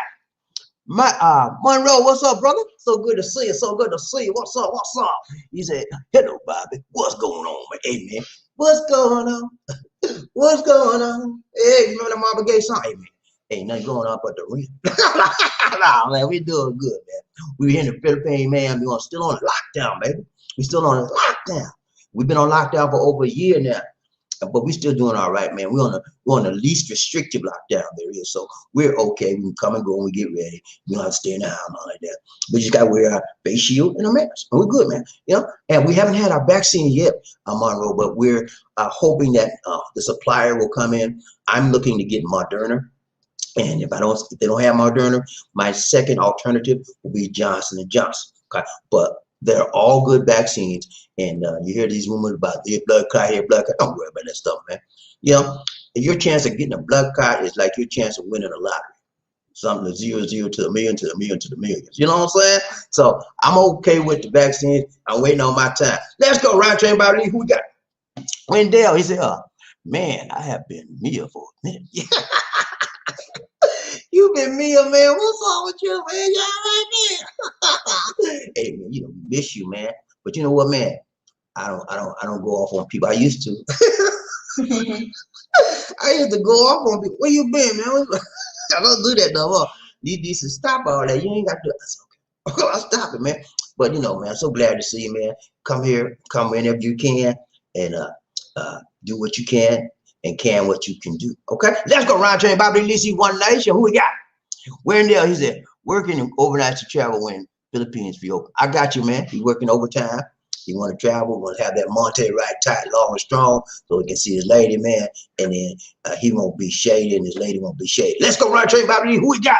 Monroe, what's up, brother? So good to see you. What's up? He said, hello, Bobby. What's going on, man? Hey, man. What's going on? Hey, remember the Marvin Gaye song? Hey, man. Ain't nothing going on but the rent. Nah, man, we doing good, man. We in the Philippines, man. We're still on lockdown, baby. We still on lockdown. We've been on lockdown for over a year now, but we're still doing all right, man. We're on the least restrictive lockdown there is, so we're okay. We can come and go when we get ready. We don't have to stay in the house and all like that. We just got to wear our face shield and a mask, and we're good, man. And we haven't had our vaccine yet, Monroe, but we're hoping that the supplier will come in. I'm looking to get Moderna. And if they don't have Moderna, my second alternative will be Johnson & Johnson. Okay, but they're all good vaccines. And you hear these rumors about their blood clot here, blood clot. Don't worry about that stuff, man. Your chance of getting a blood clot is like your chance of winning a lottery. Something to 0 to a million to a million to the millions. You know what I'm saying? So I'm okay with the vaccines. I'm waiting on my time. Let's go, Ryan Train Bobby. Who we got? Wendell. He said, man, I have been Mia for a minute. You been Mia, man. What's up with you, man? You all right, man? Hey, man, miss you, man. But you know what, man? I don't go off on people. I used to. I used to go off on people. Where you been, man? I don't do that no more. You need to stop all that. You ain't got to. I said, okay, I'll stop it, man. But you know, man, I'm so glad to see you, man. Come here, come whenever you can, and do what you can what you can do. Okay, let's go. Round train, Bobby Lisi, One Nation. Who we got? Wendell, he said, working overnight to travel when Philippines be open. I got you, man. He working overtime. He want to travel, want to have that Monte right tight, long and strong, so he can see his lady, man. And then he won't be shaded, and his lady won't be shaded. Let's go, Round train, Bobby. Who we got?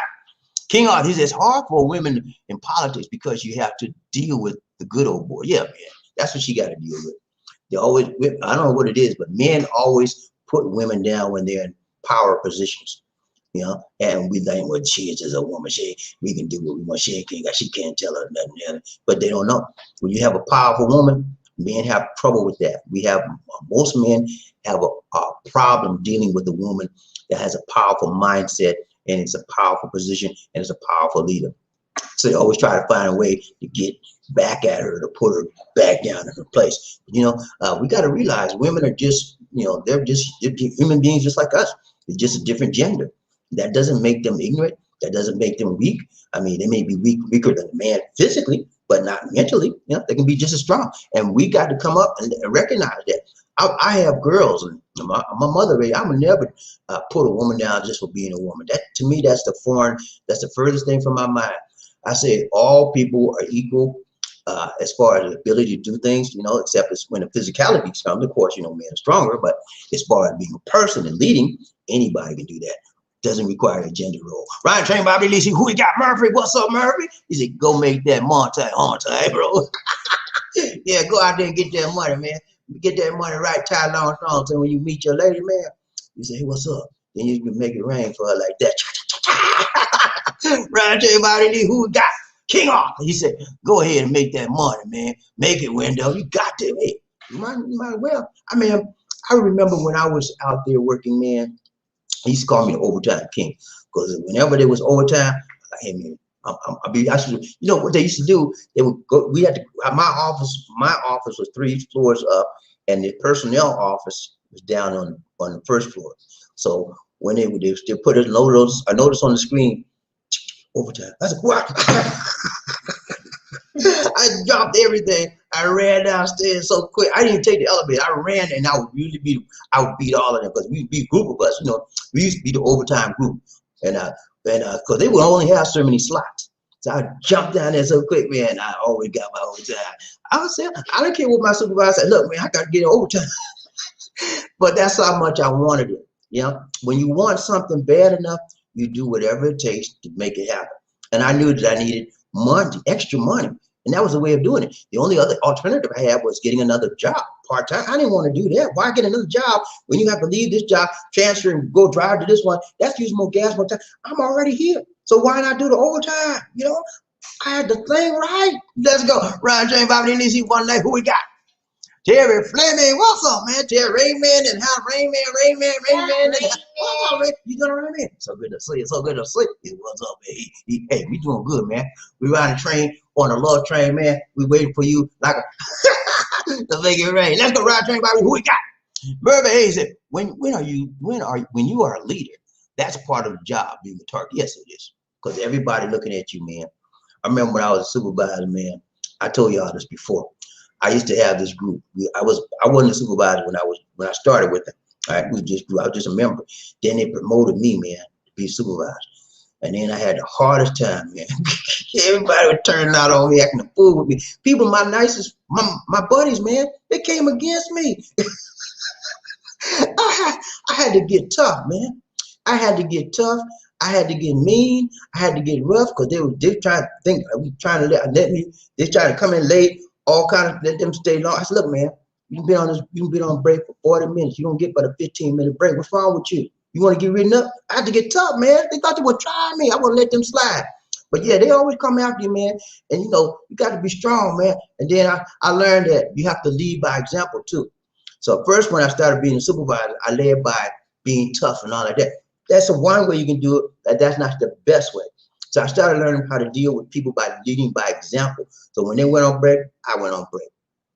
King Arthur, he says, it's hard for women in politics because you have to deal with the good old boy. Yeah, man. That's what she got to deal with. They always, I don't know what it is, but men always put women down when they're in power positions. You know, and we think, well, she is just a woman. We can do what we want. She can't tell her nothing else. But they don't know. When you have a powerful woman, men have trouble with that. Most men have a problem dealing with a woman that has a powerful mindset, and it's a powerful position, and it's a powerful leader. So they always try to find a way to get back at her, to put her back down in her place. You know, we got to realize women are just, you know, they're human beings just like us. It's just a different gender. That doesn't make them ignorant. That doesn't make them weak. I mean, they may be weaker than a man physically, but not mentally. You know, they can be just as strong. And we got to come up and recognize that. I have girls, and my mother, I would never put a woman down just for being a woman. That, to me, that's the furthest thing from my mind. I say all people are equal as far as the ability to do things, you know, except it's when the physicality comes. Of course, you know, men are stronger, but as far as being a person and leading, anybody can do that. Doesn't require a gender role. Ryan Train, Bobby Lisi, who we got? Murphy, what's up, Murphy? He said, go make that Monte, bro. Yeah, go out there and get that money, man. Get that money right, tight, long, strong. So when you meet your lady, man, you say, hey, what's up? Then you can make it rain for her like that. Ryan Train, Bobby Lisi, who we got? King Arthur. He said, go ahead and make that money, man. Make it, Wendell. You got to. Hey, you might well. I mean, I remember when I was out there working, man, he used to call me the overtime king, because whenever there was overtime, hey man, you know what they used to do? They would go. We had to. My office was 3 floors up, and the personnel office was down on the first floor. So when they put a notice on the screen, overtime. I said, what? I dropped everything. I ran downstairs so quick. I didn't even take the elevator. I ran, and I would beat all of them, because we'd be a group of us. You know, we used to be the overtime group, and because they would only have so many slots. So I jumped down there so quick, man. I always got my overtime. I was saying, I don't care what my supervisor said. Look, man, I got to get overtime. But that's how much I wanted it. You know, when you want something bad enough, you do whatever it takes to make it happen. And I knew that I needed money, extra money. And that was a way of doing it. The only other alternative I had was getting another job, part-time. I didn't want to do that. Why get another job when you have to leave this job, transfer, and go drive to this one? That's using more gas, more time. I'm already here. So why not do the overtime? You know, I had the thing right. Let's go. Ryan James, Bobby Lisi, One Night. Who we got? Terry Fleming, what's up, man? Terry Raymond and how Raymond. What's up, man? You doing Raymond? So good to see you. So good to see you. What's up, man? Hey, we doing good, man. We riding the train on the love train, man. We waiting for you like to make it rain. Let's go ride train, Bobby. Who we got? Murphy Hayes said, when you are a leader, that's part of the job, being a target. Yes, it is. Because everybody looking at you, man. I remember when I was a supervisor, man. I told y'all this before. I used to have this group. I wasn't a supervisor when I started with them. All right, I was just a member. Then they promoted me, man, to be a supervisor. And then I had the hardest time, man. Everybody was turning out on me, acting a fool with me. People, my buddies, man, they came against me. I had to get tough, man. I had to get tough. I had to get mean. I had to get rough, because they trying to come in late. All kind of let them stay long. I said, look, man, you can be on break for 40 minutes. You don't get but a 15-minute break. What's wrong with you? You want to get ridden up? I had to get tough, man. They thought they would try me. I wouldn't let them slide. But yeah, they always come after you, man. And you know, you got to be strong, man. And then I learned that you have to lead by example too. So first, when I started being a supervisor, I led by being tough and all of that. That's the one way you can do it, but that's not the best way. So I started learning how to deal with people by leading by example. So when they went on break, I went on break.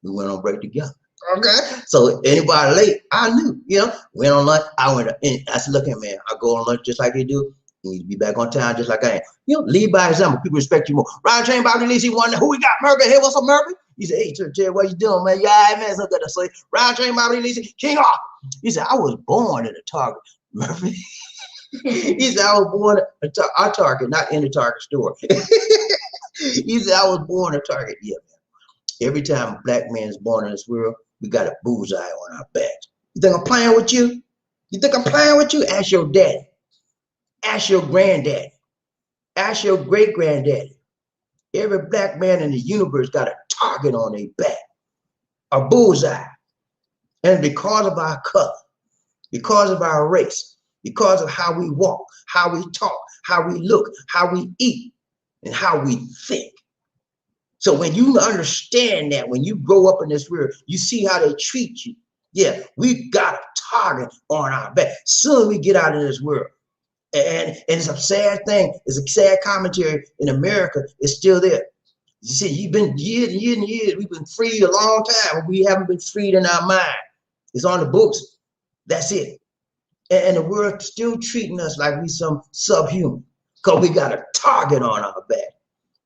We went on break together. Okay. So anybody late, I knew, you know, went on lunch, I went up. And I said, look here, man, I go on lunch just like they do. You need to be back on time just like I am. You know, lead by example. People respect you more. Ryan Train, BobbieD, Lisi, wonder who we got? Murphy. Hey, what's up, Murphy? He said, hey, Terry, what you doing, man? Yeah, man, so good to say. Ryan Train, BobbieD, Lisi, King off. He said, I was born in a Target, Murphy. He said, I was born at our Target, not in the Target store. He said, I was born at Target. Yeah, man. Every time a black man is born in this world, we got a bullseye on our back. You think I'm playing with you? You think I'm playing with you? Ask your daddy. Ask your granddaddy. Ask your great-granddaddy. Every black man in the universe got a target on their back, a bullseye. And because of our color, because of our race, because of how we walk, how we talk, how we look, how we eat, and how we think. So when you understand that, when you grow up in this world, you see how they treat you. Yeah, we got a target on our back. Soon we get out of this world. And it's a sad thing. It's a sad commentary in America. It's still there. You see, you've been years and years and years. We've been free a long time, but we haven't been freed in our mind. It's on the books. That's it. And the world's still treating us like we some subhuman because we got a target on our back.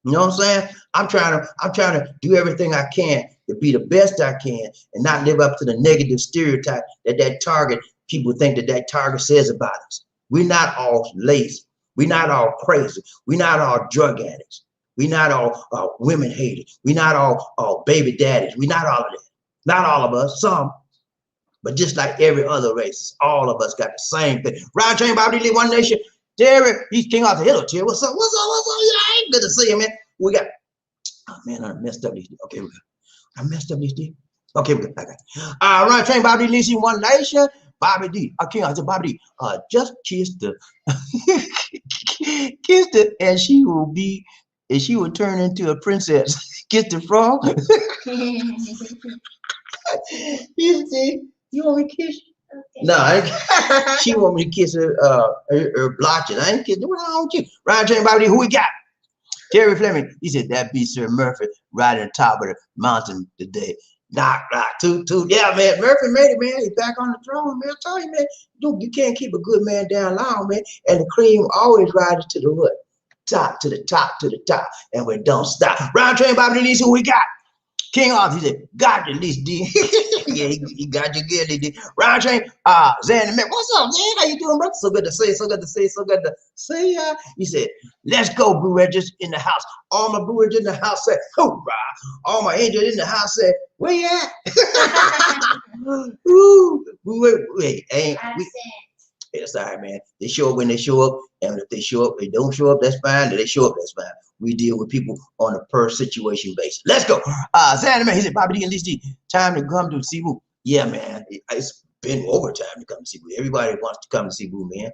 You know what I'm saying? I'm trying to do everything I can to be the best I can and not live up to the negative stereotype that target, people think that target says about us. We're not all lazy. We're not all crazy. We're not all drug addicts. We're not all women haters. We're not all baby daddies. We're not all of that. Not all of us, some. But just like every other race, all of us got the same thing. Ryan Train, BobbieD, One Nation. Terry, he's King Arthur. Hello, Terry. What's up? What's up? What's up? Yeah, ain't good to see you, man. We got, oh man, I messed up these. Okay, we got, I messed up these. Okay, we got, I got it. Ryan Train, BobbieD, Lisi, One Nation. BobbieD, King Arthur, BobbieD. Just kiss the, kiss the, and she will turn into a princess. Kiss the frog. You see, you want me to kiss you? Okay. No, she want me to kiss her blotches. I ain't kissing. What's wrong with you? Ryan Train, BobbieD, who we got? Terry Fleming. He said that be Sir Murphy riding on top of the mountain today. Knock, toot. Yeah, man. Murphy made it, man. He's back on the throne, man. I told you, man. Dude, you can't keep a good man down long, man. And the cream always rises to the what? Top, to the top, to the top. And we don't stop. Ryan Train, BobbieD, Lisa, who we got? King Arthur, he said, got the least D. Yeah, he got you good, he did. Ryan Train, Xander, man, what's up, man? How you doing, brother? So good to see you, so good to see you, so good to see ya. He said, let's go, Blue Rangers in the house. All my Blue Rangers in the house said, hoorah. All my angels in the house said, where you at? Ooh, wait, it's all right, man. They show up when they show up, and if they show up, they don't show up, that's fine. If they show up, that's fine. We deal with people on a per situation basis. Let's go. Xander, man, he said, BobbieD and Lisa, time to come to Cebu. Yeah, man, it's been overtime to come to Cebu. Everybody wants to come to Cebu, man.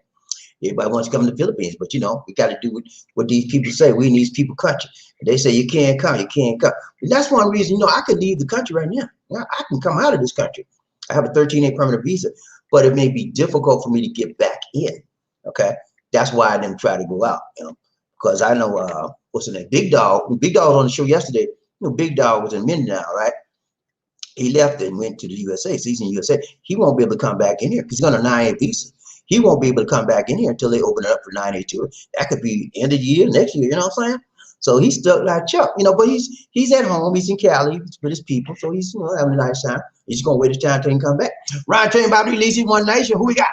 Everybody wants to come to the Philippines, but you know, we got to do what these people say. We in these people country. They say you can't come, you can't come. And that's one reason, you know, I could leave the country right now. I can come out of this country. I have a 13-day permanent visa, but it may be difficult for me to get back in. Okay, that's why I didn't try to go out, you know, because I know what's his name, Big Dog. Big Dog was on the show yesterday. You know, Big Dog was in Mindanao, right? He left and went to the USA. So he's in the USA. He won't be able to come back in here because he's on a 9A visa. He won't be able to come back in here until they open it up for 9A tour. That could be end of the year, next year, you know what I'm saying? So he's stuck like Chuck, you know, but he's at home. He's in Cali. He's with his people. So he's, you know, having a nice time. He's going to wait his time until he can come back. Ryan Train, BobbieD, Lisa, One Nation. Who we got?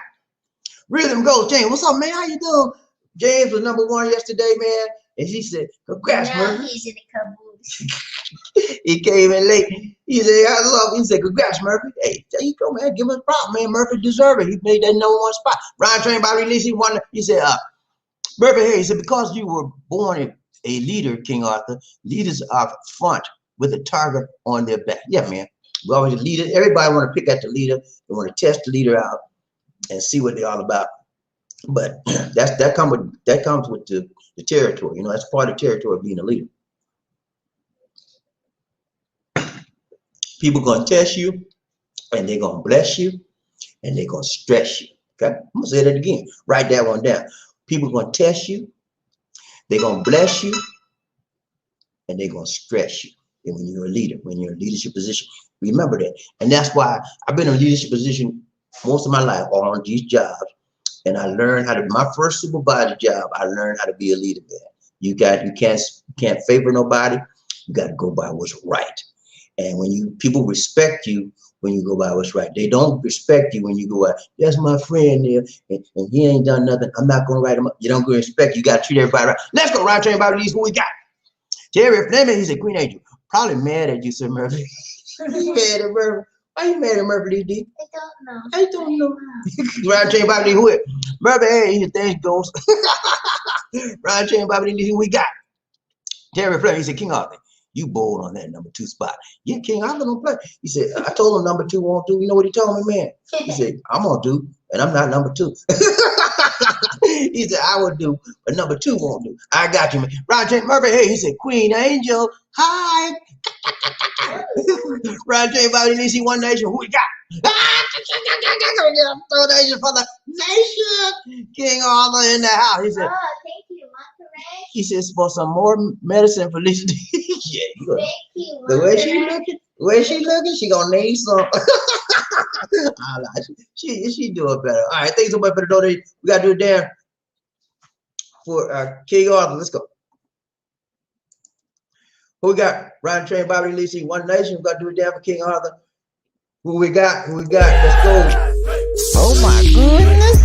Rhythm Goes. James, what's up, man? How you doing? James was #1 yesterday, man. And he said, congrats, now Murphy. he's in the caboose. He came in late. He said, I love. He said, congrats, Murphy. Hey, there you go, man. Give him a prop, man. Murphy deserved it. He made that #1 spot. Ryan Train, BobbieD, Lisa, One. He said, Murphy, hey, he said, because you were born a leader, King Arthur, leaders are front with a target on their back. Yeah, man. We always leaders. Everybody want to pick at the leader. They want to test the leader out and see what they're all about. But that comes with the territory. You know, that's part of the territory of being a leader. People gonna test you, and they're gonna bless you, and they're gonna stress you. Okay, I'm gonna say that again. Write that one down. People gonna test you, they're gonna bless you, and they're gonna stress you. And when you're a leader, when you're in a leadership position, remember that. And that's why I've been in a leadership position most of my life, all on these jobs. And I learned how to, my first supervisor job, I learned how to be a leader, man. You can't favor nobody. You got to go by what's right. And when people respect you when you go by what's right. They don't respect you when you go out, that's my friend there, and he ain't done nothing. I'm not going to write him up. You don't go respect. You got to treat everybody right. Let's go right train about these who we got. Jerry Fleming, he's a Queen Angel. Probably mad at you, Sir Murphy. You mad at Murphy? Why you mad at Murphy, D? I don't know. I don't know. Ryan Chain Bobby D, who it? Murphy, hey, his thing goes. Ryan Chain Bobby D, who we got? Jerry Fleming, he said, King Arthur, you bold on that number 2 spot. Yeah, King Arthur don't play. He said, I told him number 2 won't do. You know what he told me, man? He said, I'm gonna do, and I'm not number 2. He said, I would do, but number 2 won't do. I got you, man. Ryan Chain Murphy, hey, he said, Queen Angel, hi. Ryan Chain Bobby D, One Nation, who we got? Third Nation for the nation. King Arthur in the house. He said, thank you, Monterey. he says for some more medicine for this. Yeah, Thank you, the way she looking, she gonna need some. she doing better. All right, thanks so much for the donation. We gotta do it there for King Arthur. Let's go. Who we got? Ryan Train, Bobby Lee, One Nation. We gotta do it there for King Arthur. Who we got? Who we got? Let's go. Oh my goodness.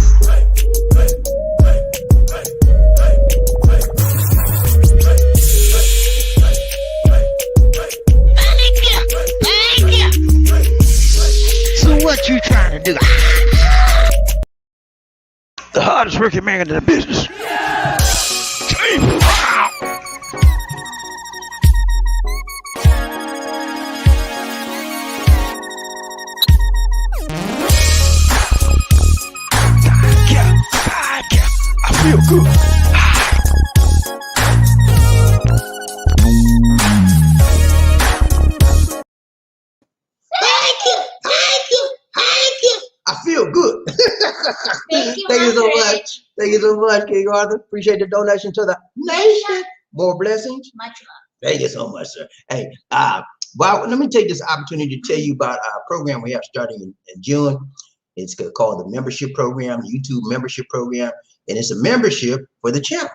What you trying to do? The hardest working man in the business. I feel good. I feel good. Thank you, Thank you so Monterey. much. Thank you so much, King Arthur. Appreciate the donation to the nation. More blessings. Much love. Thank you so much, sir. Hey, well, let me take this opportunity to tell you about our program we have starting in June. It's called the membership program, YouTube membership program, and it's a membership for the channel.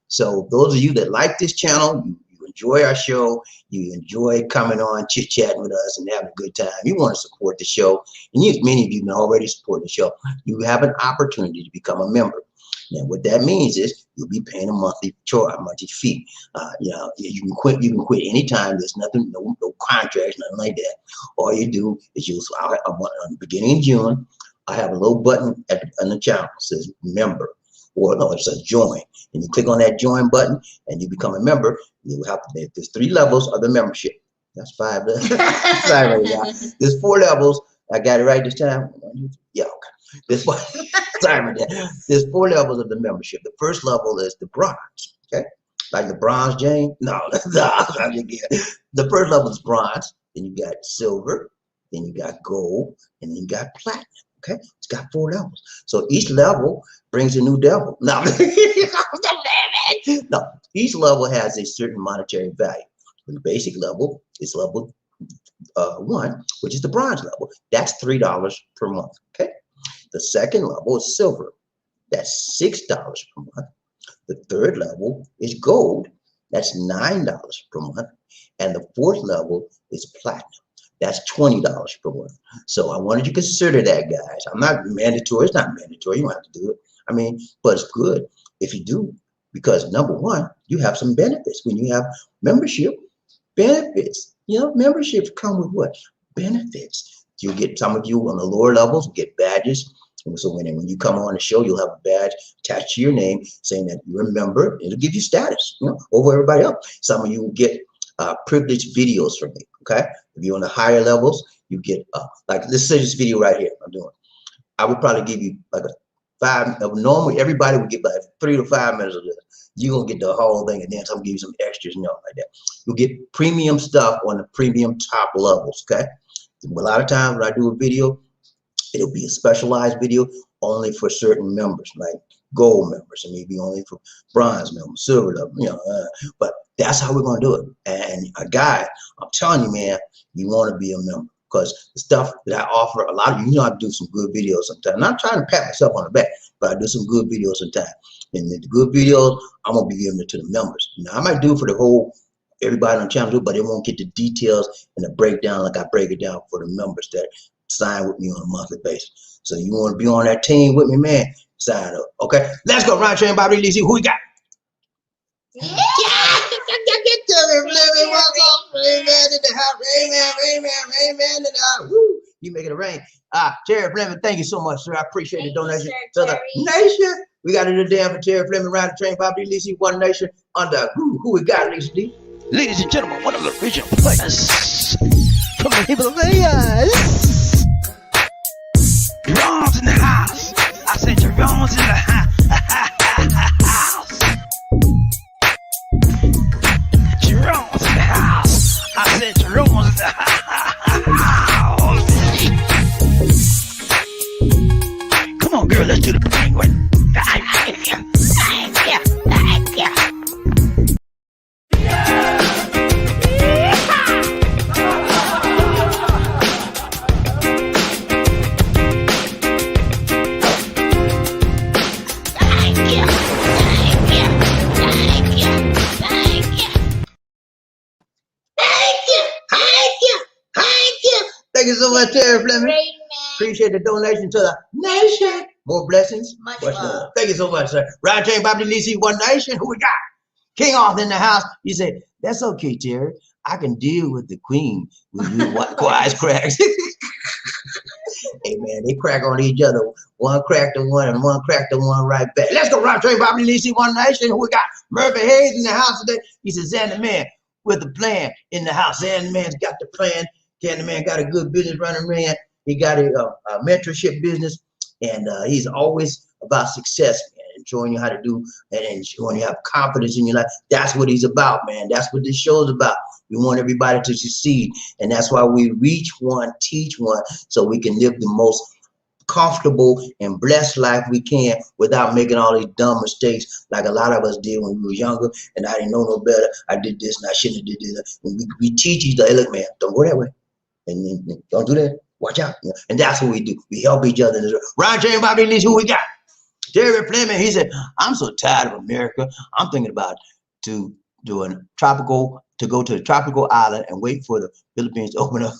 So those of you that like this channel, you enjoy our show, you enjoy coming on, chit-chatting with us and having a good time, you want to support the show, and many of you can already support the show, you have an opportunity to become a member. Now, what that means is you'll be paying a monthly fee. You know, you can quit anytime. There's nothing, no contracts, nothing like that. All you do is on the beginning of June, I have a little button on the channel that says member, or no, it says join. And you click on that join button and you become a member. You have to, there's 3 levels of the membership. That's 5. Sorry, y'all. There's 4 levels. I got it right this time. Yeah, okay. There's 4 levels of the membership. The first level is the bronze. Okay, like the bronze Jane. No, the first level is bronze. Then you got silver. Then you got gold, and then you got platinum. Okay, it's got 4 levels. So each level brings a new devil. No, no, each level has a certain monetary value. The basic level is level 1, which is the bronze level. That's $3 per month. Okay, the second level is silver. That's $6 per month. The third level is gold. That's $9 per month. And the fourth level is platinum. That's $20 per month. So I wanted you to consider that, guys. I'm not mandatory. It's not mandatory. You don't have to do it. I mean, but it's good if you do, because number 1, you have some benefits when you have membership. Benefits. You know, memberships come with what? Benefits. You get, some of you on the lower levels get badges. So when you come on the show, you'll have a badge attached to your name saying that you're a member. It'll give you status, you know, over everybody else. Some of you will get privileged videos from me. Okay, if you're on the higher levels, you get like this is this video right here. I'm doing. I would probably give you like a 5. Normally, everybody would get like 3 to 5 minutes of this. You're gonna get the whole thing, and then I'm gonna give you some extras and all like that. You'll get premium stuff on the premium top levels. Okay, a lot of times when I do a video, it'll be a specialized video only for certain members, like gold members, and maybe only for bronze members, silver level, you know. But that's how we're gonna do it. And guys, I'm telling you, man, you want to be a member, because the stuff that I offer, a lot of you know I do some good videos sometimes. I'm not trying to pat myself on the back, but I do some good videos sometimes. And the good videos, I'm gonna be giving it to the members. Now I might do it for the whole everybody on the channel, but they won't get the details and the breakdown like I break it down for the members that sign with me on a monthly basis. So you want to be on that team with me, man? Sign up. Okay, let's go. Ryan Train, BobbieD, who we got? Yeah. You make it rain. Terry Fleming, thank you so much, sir. I appreciate the donation Sir, to the nation. We got it today for Terry Fleming, Ryan Train, BobbieD, One Nation under who we got, Lisa D? Ladies and gentlemen, one of the original players from the Himalayas. Jerome's in the house. I said Jerome's in the house. Jerome's in the house. I said Jerome's in the house. Come on, girl, let's do the penguin. Thank you so much, Terry Fleming. Great, man. Appreciate the donation to the nation. More blessings. Much love. Thank you so much, sir. Ryan Train, BobbieD, One Nation. Who we got? King Arthur in the house. He said, that's okay, Terry. I can deal with the queen with you wise cracks. Hey, man, they crack on each other. One crack the one and one crack the one right back. Let's go, Ryan Train, BobbieD, One Nation. Who we got? Murphy Hayes in the house today. He said, Xander Man with the plan in the house. Xander Man's got the plan. Xander Man got a good business running, man. He got a mentorship business, and he's always about success, man, and showing you how to do and showing you have confidence in your life. That's what he's about, man. That's what this show is about. We want everybody to succeed, and that's why we reach one, teach one, so we can live the most comfortable and blessed life we can without making all these dumb mistakes like a lot of us did when we were younger, and I didn't know no better. I did this and I shouldn't have did this. And we teach each other, hey, look, man, don't go that way. And don't do that. Watch out. You know? And that's what we do. We help each other. Ryan James, BobbieD, who we got? Terry Fleming, he said, I'm so tired of America. I'm thinking about to go to a tropical island and wait for the Philippines to open up.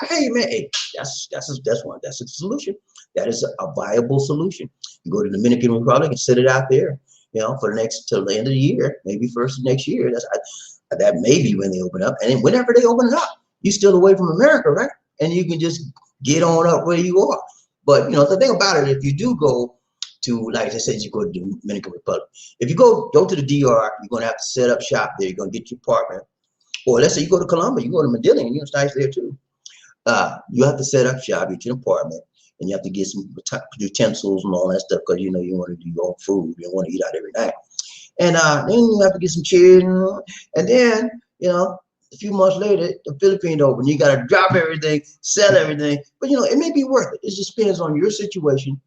Hey, man, hey, that's a solution. That is a viable solution. You go to the Dominican Republic and set it out there, you know, for the till the end of the year, maybe first of next year. That may be when they open up. And then whenever they open it up, you're still away from America, right? And you can just get on up where you are. But, you know, the thing about it, if you do go to, like I said, you go to the Dominican Republic. If you go to the DR, you're going to have to set up shop there. You're going to get your apartment. Or let's say you go to Colombia, you go to Medellin, you know, it's nice there too. You have to set up shop, get your apartment, and you have to get some utensils and all that stuff because, you know, you want to do your own food. You don't want to eat out every night. And then you have to get some chairs, and then, you know, a few months later, the Philippines open. You got to drop everything, sell everything. But, you know, it may be worth it. It just depends on your situation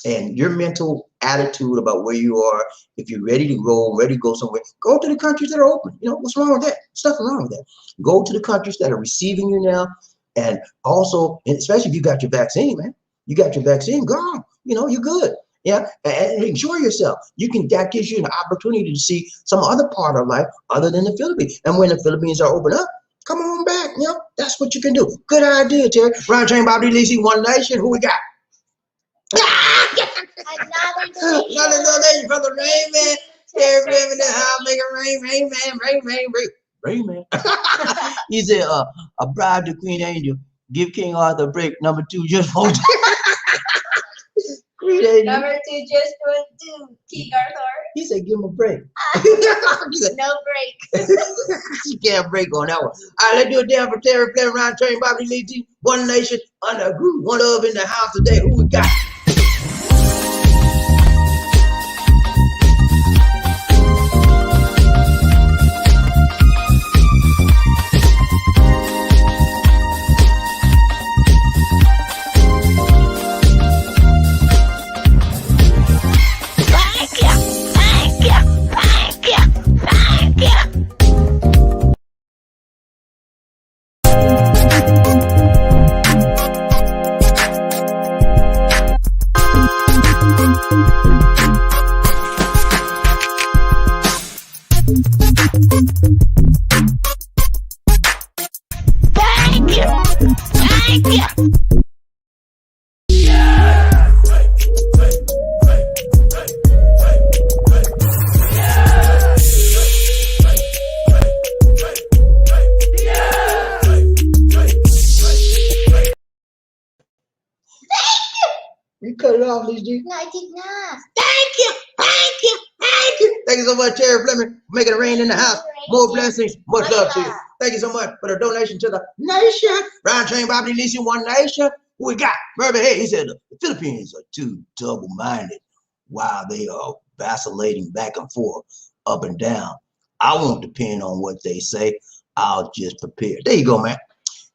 and your mental attitude about where you are. If you're ready to go somewhere, go to the countries that are open. You know, what's wrong with that? There's nothing wrong with that. Go to the countries that are receiving you now. And also, and especially if you got your vaccine, man. You got your vaccine, go on. You know, you're good. Yeah, and enjoy yourself. That gives you an opportunity to see some other part of life other than the Philippines. And when the Philippines are open up, come on back. You know, that's what you can do. Good idea, Terry. Ryan Train, BobbieD, One Nation. Who we got? Another donation from the Rain Man. Terry Fleming in the house, make it rain, man. He said, a bribe to Queen Angel. Give King Arthur a break. Number 2, just for Number 2, just won't do, King Arthur. He said, give him a break. Said, no break. You can't break on that one. All right, let's do it down for Terry Fleming, Ryan Train, BobbieD, One Nation, under a group, one love in the house today. Who we got? cut it off, Lisa. No, I did not. Thank you, thank you, thank you. Thank you so much, Terry Fleming, for making it rain in the house. More blessings, much love to you. Thank you so much for the donation to the nation. Round Train Bobby Lisa, One Nation. Who we got? Murphy, hey, he said the Philippines are too double-minded while they are vacillating back and forth, up and down. I won't depend on what they say. I'll just prepare. There you go, man.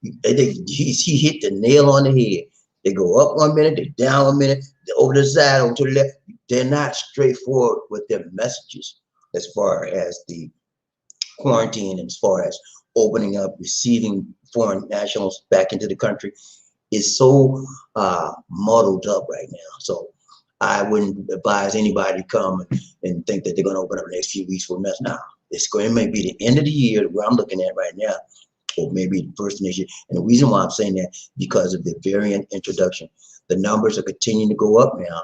He hit the nail on the head. They go up 1 minute, they down 1 minute, they're over the side, over to the left. They're not straightforward with their messages as far as the quarantine and as far as opening up, receiving foreign nationals back into the country. Is so muddled up right now. So I wouldn't advise anybody to come and think that they're going to open up the next few weeks for a mess. Now, it's going to be the end of the year where I'm looking at right now, or maybe the first of next year. And the reason why I'm saying that, because of the variant introduction. The numbers are continuing to go up now.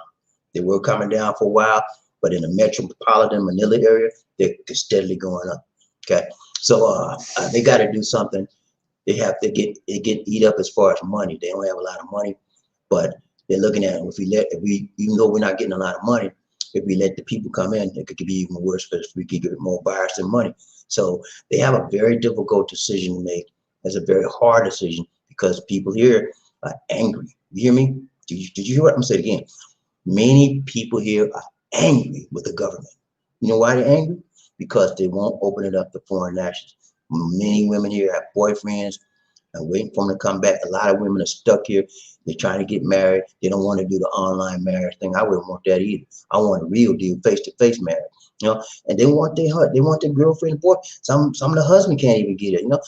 They were coming down for a while, but in the metropolitan Manila area, they're steadily going up. Okay, so they got to do something. They have to eat up as far as money. They don't have a lot of money, but they're looking at if we even though we're not getting a lot of money, if we let the people come in, it could be even worse because we could get more virus than money. So they have a very difficult decision to make. It's a very hard decision because people here are angry. You hear me? Did you hear what I'm saying again? Many people here are angry with the government. You know why they're angry? Because they won't open it up to foreign nationals. Many women here have boyfriends and waiting for them to come back. A lot of women are stuck here. They're trying to get married. They don't want to do the online marriage thing. I wouldn't want that either. I want a real deal, face-to-face marriage. You know, and they want their girlfriend and boy. Some of the husband can't even get it. You know,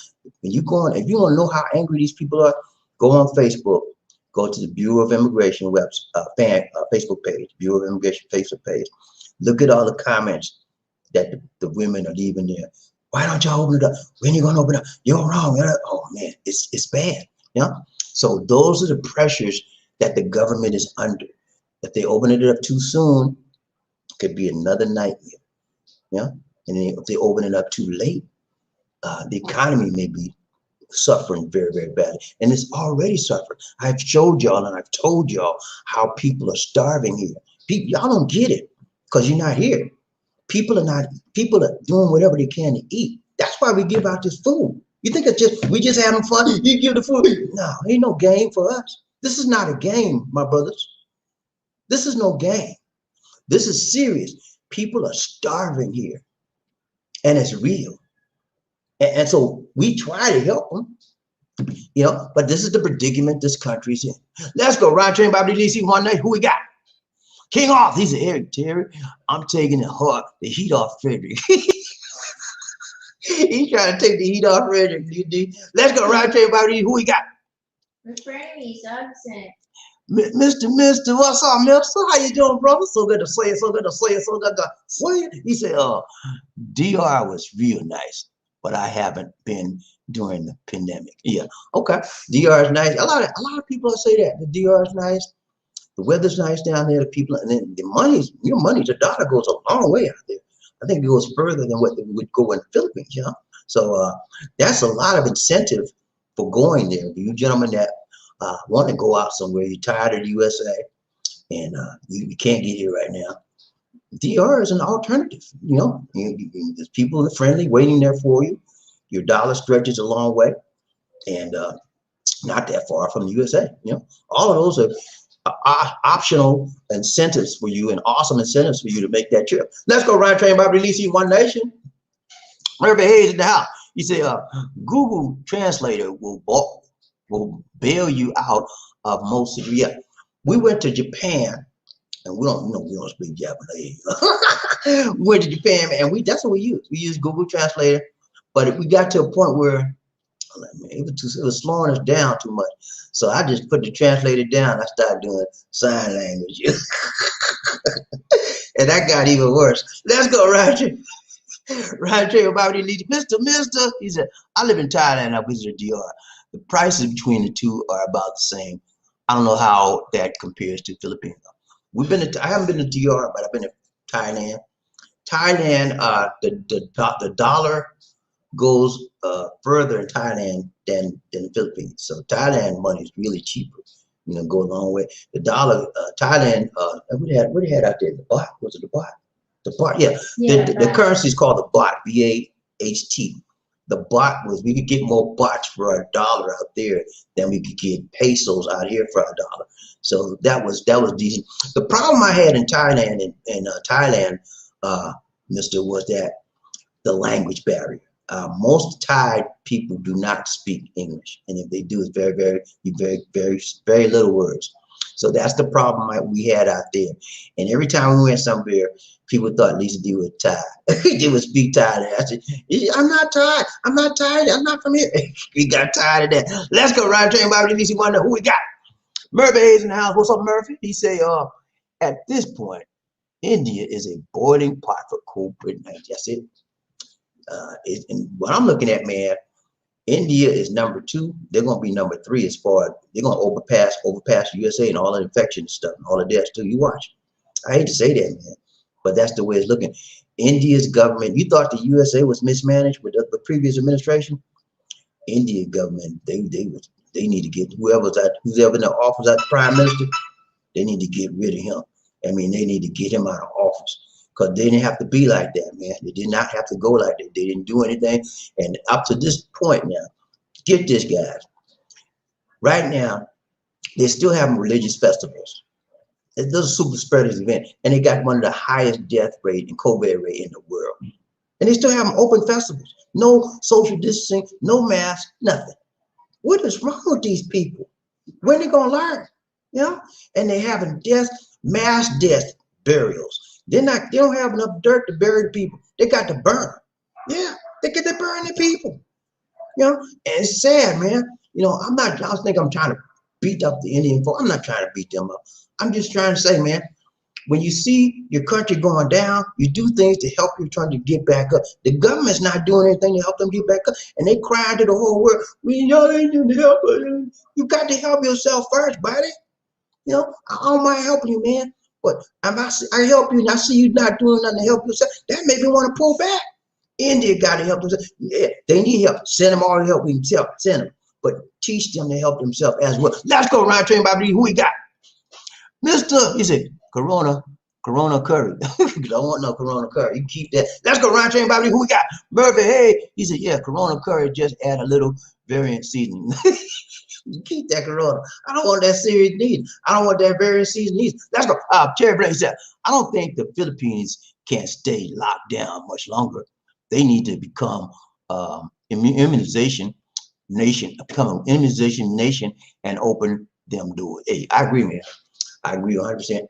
when you go on, if you want to know how angry these people are, go on Facebook. Go to the Bureau of Immigration Facebook page, Bureau of Immigration Facebook page. Look at all the comments that the women are leaving there. Why don't y'all open it up? When you gonna open it up? You're wrong. Oh man, it's bad. You know? So those are the pressures that the government is under. If they open it up too soon, it could be another nightmare. Yeah. And then if they open it up too late, the economy may be suffering very, very badly. And it's already suffering. I've showed y'all and I've told y'all how people are starving here. Y'all don't get it because you're not here. People are doing whatever they can to eat. That's why we give out this food. You think we just having fun? You give the food. No, ain't no game for us. This is not a game, my brothers. This is no game. This is serious. People are starving here. And it's real. And so we try to help them, you know, but this is the predicament this country's in. Let's go. Round Train Bobby Lee, one night. Who we got? King off. He said, Eric Terry, I'm taking the heat off Frederick. He's trying to take the heat off Frederick. Let's go. Round Train Bobby Lee. Who we got? He's absent. Mr. What's up, Mister? How you doing, brother? So good to see you. So good to see you. So good to see you. He said, DR was real nice, but I haven't been during the pandemic. Yeah, okay. DR is nice. A lot of people say that the DR is nice. The weather's nice down there. The people, and then your money, the dollar goes a long way out there. I think it goes further than what it would go in the Philippines. You know, so that's a lot of incentive for going there. You gentlemen that want to go out somewhere, you're tired of the USA, and you can't get here right now. DR is an alternative. You know, there's people friendly waiting there for you. Your dollar stretches a long way, and not that far from the USA. You know, all of those are optional incentives for you and awesome incentives for you to make that trip. Let's go. Ryan Train Bobby Lee, One Nation. Murphy Hayes in the house. He said, Google Translator will bail you out of most of yeah. We went to Japan, and we don't speak Japanese. We went to Japan, and that's what we use. We use Google Translator, but we got to a point where it was slowing us down too much. So I just put the translator down. I started doing sign language. And that got even worse. Let's go, Roger. Roger, about Mr. He said, I live in Thailand. I visited DR. The prices between the two are about the same. I don't know how that compares to Philippines. I haven't been to DR, but I've been to Thailand. Thailand, the dollar goes further in Thailand than the Philippines. So Thailand money is really cheaper. go a long way. The dollar, Thailand, what they had out there? The baht, was it the baht? The baht, yeah. The currency is called the baht, B-A-H-T. The baht was, we could get more bahts for our dollar out there than we could get pesos out here for our dollar. So that was decent. The problem I had in Thailand Mister, was that the language barrier. Most Thai people do not speak English, and if they do, it's very little words. So that's the problem we had out there. And every time we went somewhere, people thought Lisa D was Thai. They would speak Thai. I said, I'm not Thai. I'm not Thai. I'm not from here. We got tired of that. Let's go right train Bobby. Lisa wonder who we got. Murphy is in the house. What's up, Murphy? He say, at this point, India is a boiling pot for COVID-19. That's it. And what I'm looking at, man, India is number 2. They're going to be number 3 as far as they're going to overpass USA and all the infection stuff and all the deaths too. You watch. I hate to say that, man, but that's the way it's looking. India's government, you thought the USA was mismanaged with the previous administration? India government, they need to get whoever's in the office as the prime minister, they need to get rid of him. I mean, they need to get him out of office. Because they didn't have to be like that, man. They did not have to go like that. They didn't do anything. And up to this point now, get this, guys. Right now, they're still having religious festivals. Those are super spreaders event. And they got one of the highest death rate and COVID rate in the world. And they still have open festivals. No social distancing, no mask, nothing. What is wrong with these people? When are they going to learn? You know? And they're having deaths, mass deaths, burials. They don't have enough dirt to bury the people. They got to burn. Yeah, they get to burn the people. You know, and it's sad, man. You know, I'm trying to beat up the Indian folk. I'm not trying to beat them up. I'm just trying to say, man, when you see your country going down, you do things to help you trying to get back up. The government's not doing anything to help them get back up, and they crying to the whole world, y'all ain't doing help us. You got to help yourself first, buddy. You know, I don't mind helping you, man. But I help you and I see you not doing nothing to help yourself. That made me want to pull back. India got to help themselves. Yeah, they need help. Send them all the help we can tell. Send them. But teach them to help themselves as well. Let's go around train by who we got. Mr. He said, Corona curry. You don't want no Corona curry. You can keep that. Let's go around train by who we got. Murphy, hey. He said, yeah, Corona curry, just add a little variant seasoning. You keep that Corona. I don't want that serious need. I don't want that very season needs. Let's go. Terry Blaine said, I don't think the Philippines can stay locked down much longer. They need to become immunization nation, and open them doors. Hey, I agree, man. I agree 100%.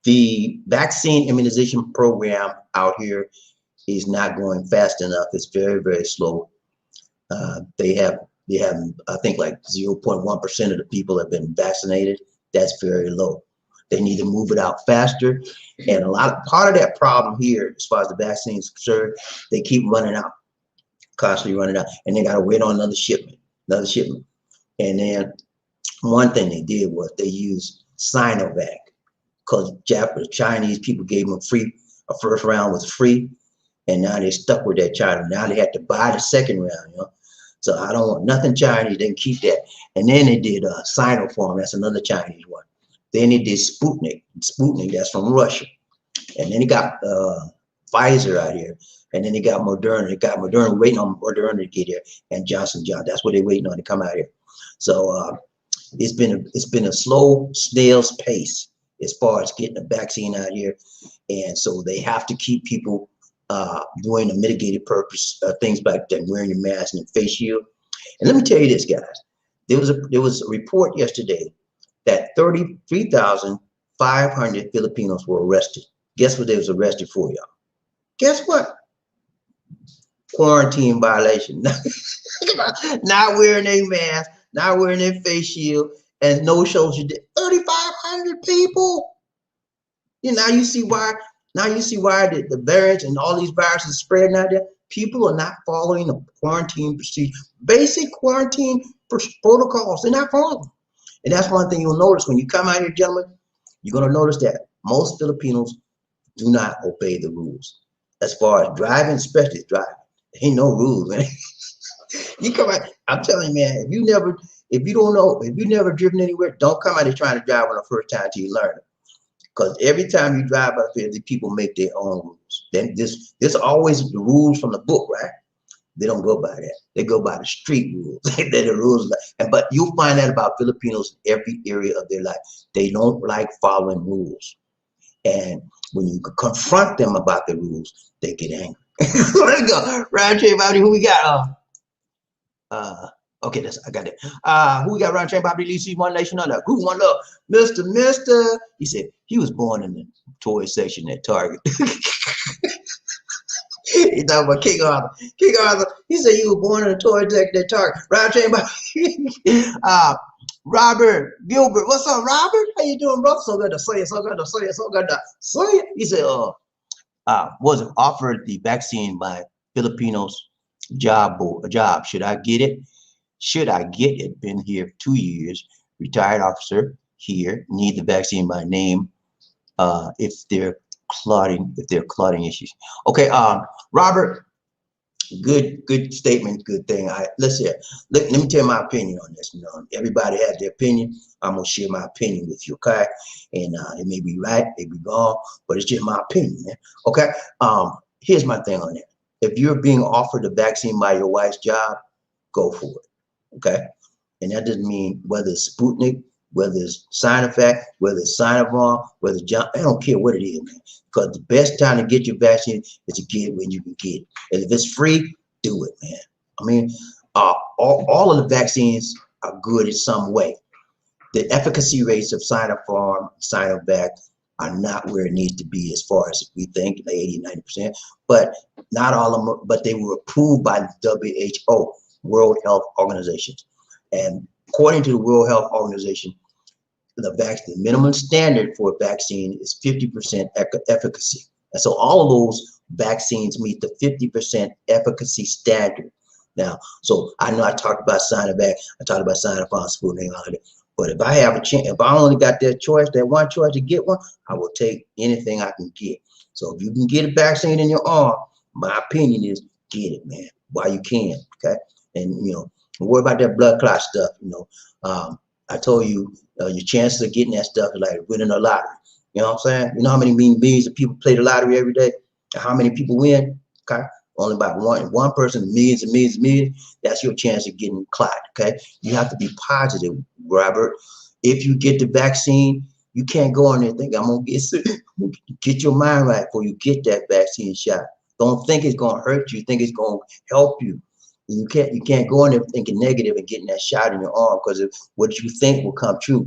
The vaccine immunization program out here is not going fast enough. It's very, very slow. They have, I think, like 0.1% of the people have been vaccinated. That's very low. They need to move it out faster. And part of that problem here, as far as the vaccine is concerned, they keep running out, constantly running out, and they got to wait on another shipment. And then one thing they did was they used Sinovac, because Chinese people gave them a first round was free, and now they stuck with that China. Now they have to buy the second round, you know. So I don't want nothing Chinese. They can keep that. And then they did Sinopharm. That's another Chinese one. Then they did Sputnik. That's from Russia. And then they got Pfizer out here. And then they got Moderna. They got Moderna, waiting on Moderna to get here, and Johnson & Johnson. That's what they're waiting on to come out here. So it's been a slow snail's pace as far as getting a vaccine out here. And so they have to keep people doing the mitigated purpose things like that, wearing your mask and face shield. And let me tell you this, guys. There was a report yesterday that 33,500 Filipinos were arrested. Guess what they was arrested for, y'all? Guess what? Quarantine violation. Not wearing a mask, not wearing their face shield, and no social. 3,500 people. Now you see why. Now you see why the variants and all these viruses spreading out there. People are not following the quarantine procedure, basic quarantine protocols. They're not following. And that's one thing you'll notice when you come out here, gentlemen. You're going to notice that most Filipinos do not obey the rules. As far as driving, especially driving, there ain't no rules, man. You come out. I'm telling you, man. If you don't know, if you never driven anywhere, don't come out here trying to drive on the first time till you learn it. Because every time you drive up here, the people make their own rules. Then this always the rules from the book, right? They don't go by that. They go by the street rules. They're the rules. But you'll find that about Filipinos in every area of their life. They don't like following rules. And when you confront them about the rules, they get angry. Let's go. Round train, Bobby. Who we got? Okay, I got it. Who we got? Round train, Bobby. Lee, One Nation on that. Group One Love. Mister. He said he was born in the toy section at Target. He talking about King Arthur. King Arthur. He said he was born in the toy section at Target. Round train, Bobby. Robert Gilbert. What's up, Robert? How you doing, bro? So good to see you. So good to see you. So good to see you. He said, was offered the vaccine by Filipinos job. Should I get it? Should I get it? Been here 2 years. Retired officer here. Need the vaccine by name. If they're clotting issues. Okay, Robert. Good statement, good thing. Let's hear. Let me tell you my opinion on this. You know, everybody has their opinion. I'm gonna share my opinion with you, okay? And it may be right, it may be wrong, but it's just my opinion, man. Okay. Here's my thing on it. If you're being offered a vaccine by your wife's job, go for it. Okay. And that doesn't mean whether it's Sputnik, whether it's Sinovac, whether it's Sinovac, whether it's John, I don't care what it is, man. Because the best time to get your vaccine is to get it when you can get it. And if it's free, do it, man. I mean, all of the vaccines are good in some way. The efficacy rates of Sinovac are not where it needs to be as far as we think, like 80, 90%. But not all of them, but they were approved by the WHO, World Health Organization. And according to the World Health Organization, the minimum standard for a vaccine is 50% efficacy. And so all of those vaccines meet the 50% efficacy standard. Now, so I know I talked about Sinovac, I talked about Sinovac, Sputnik, all of that. But if I have a chance, if I only got that one choice to get one, I will take anything I can get. So if you can get a vaccine in your arm, my opinion is get it, man, while you can, okay? And, you know, don't worry about that blood clot stuff, you know. I told you, your chances of getting that stuff is like winning a lottery. You know what I'm saying? You know how many millions of people play the lottery every day? And how many people win? Okay, only about one person, millions and millions and millions. That's your chance of getting clot. Okay, you have to be positive, Robert. If you get the vaccine, you can't go on there and think I'm gonna get sick. Get your mind right before you get that vaccine shot. Don't think it's gonna hurt you. Think it's gonna help you. You can't go in there thinking negative and getting that shot in your arm, because what you think will come true.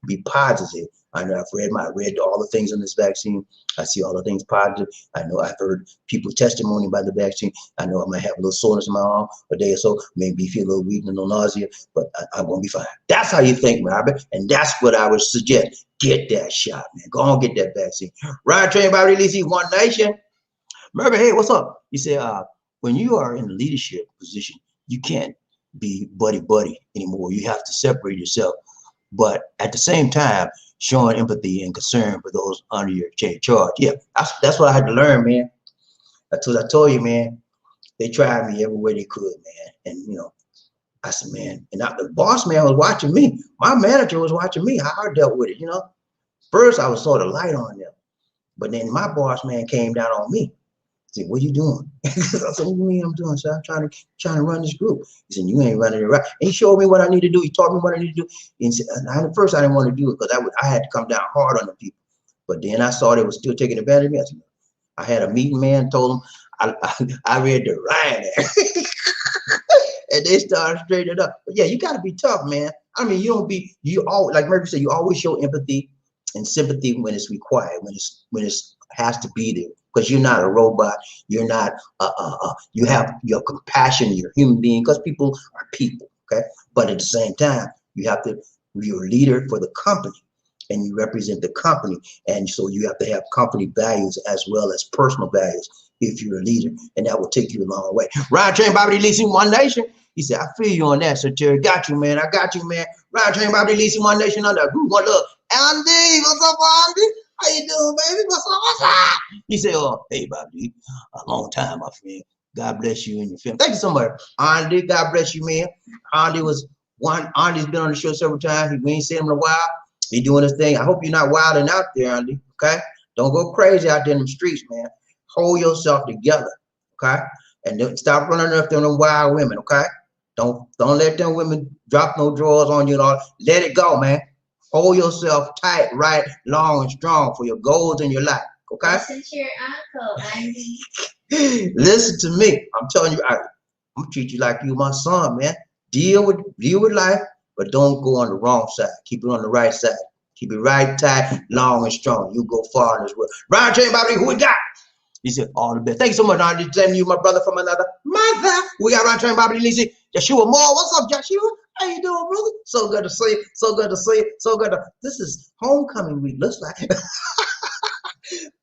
Be positive. I know I've read all the things on this vaccine. I see all the things positive. I know I've heard people's testimony about the vaccine. I know I might have a little soreness in my arm a day or so, maybe feel a little weak and a little nausea, but I'm gonna be fine. That's how you think, Robert, and that's what I would suggest. Get that shot, man. Go on, get that vaccine. Ride train by release, One Nation. Murphy, hey, what's up? You say, when you are in a leadership position, you can't be buddy anymore. You have to separate yourself. But at the same time, showing empathy and concern for those under your charge. Yeah, that's what I had to learn, man. That's what I told you, man. They tried me every way they could, man. And, you know, I said, man, and the boss man was watching me. My manager was watching me, how I dealt with it, you know. First, I was sort of light on them. But then my boss man came down on me. He said, what are you doing? I said, what do you mean I'm doing, sir? I'm trying to run this group. He said, you ain't running it right. And he showed me what I need to do. He taught me what I need to do. And at first, I didn't want to do it because I had to come down hard on the people. But then I saw they were still taking advantage of me. I said, I had a meeting, man, told them I read the riot act. And they started straightening up. But yeah, you got to be tough, man. I mean, you always, like Murphy said, you always show empathy and sympathy when it's required, when it has to be there. Because you're not a robot, you're not, you have your compassion, you're a human being, because people are people, okay? But at the same time, you're a leader for the company, and you represent the company, and so you have to have company values as well as personal values if you're a leader, and that will take you a long way. Ryan Train, BobbieD, Leasing, One Nation. He said, I feel you on that, Sir Terry. Got you, man. I got you, man. Ryan Train, BobbieD, Leasing, One Nation on that group. One love. Andy, what's up, Andy? How you doing, baby? What's up? He said, oh, hey, BobbieD, a long time, my friend. God bless you and your family. Thank you so much, Andy. God bless you, man. Andy's been on the show several times. We ain't seen him in a while. He doing his thing. I hope you're not wilding out there, Andy. Okay, don't go crazy out there in the streets, man. Hold yourself together, okay? And don't stop running after them wild women, okay? Don't let them women drop no drawers on you and all. Let it go, man. Hold yourself tight, right, long and strong for your goals in your life, okay? Listen to your uncle, Andy. Listen to me. I'm telling you, I'm gonna treat you like you my son, man. Deal with life, but don't go on the wrong side. Keep it on the right side. Keep it right, tight, long and strong. You go far in this world. Ryan, tell you about who we got. He said, all the best. Thank you so much, Andy. Same to you, my brother from another mother. We got Ryan, Bobby, Lizzie, Joshua Moore. What's up, Joshua? How you doing, brother? So good to see you. So good to see you. So good to. This is homecoming week. Looks like.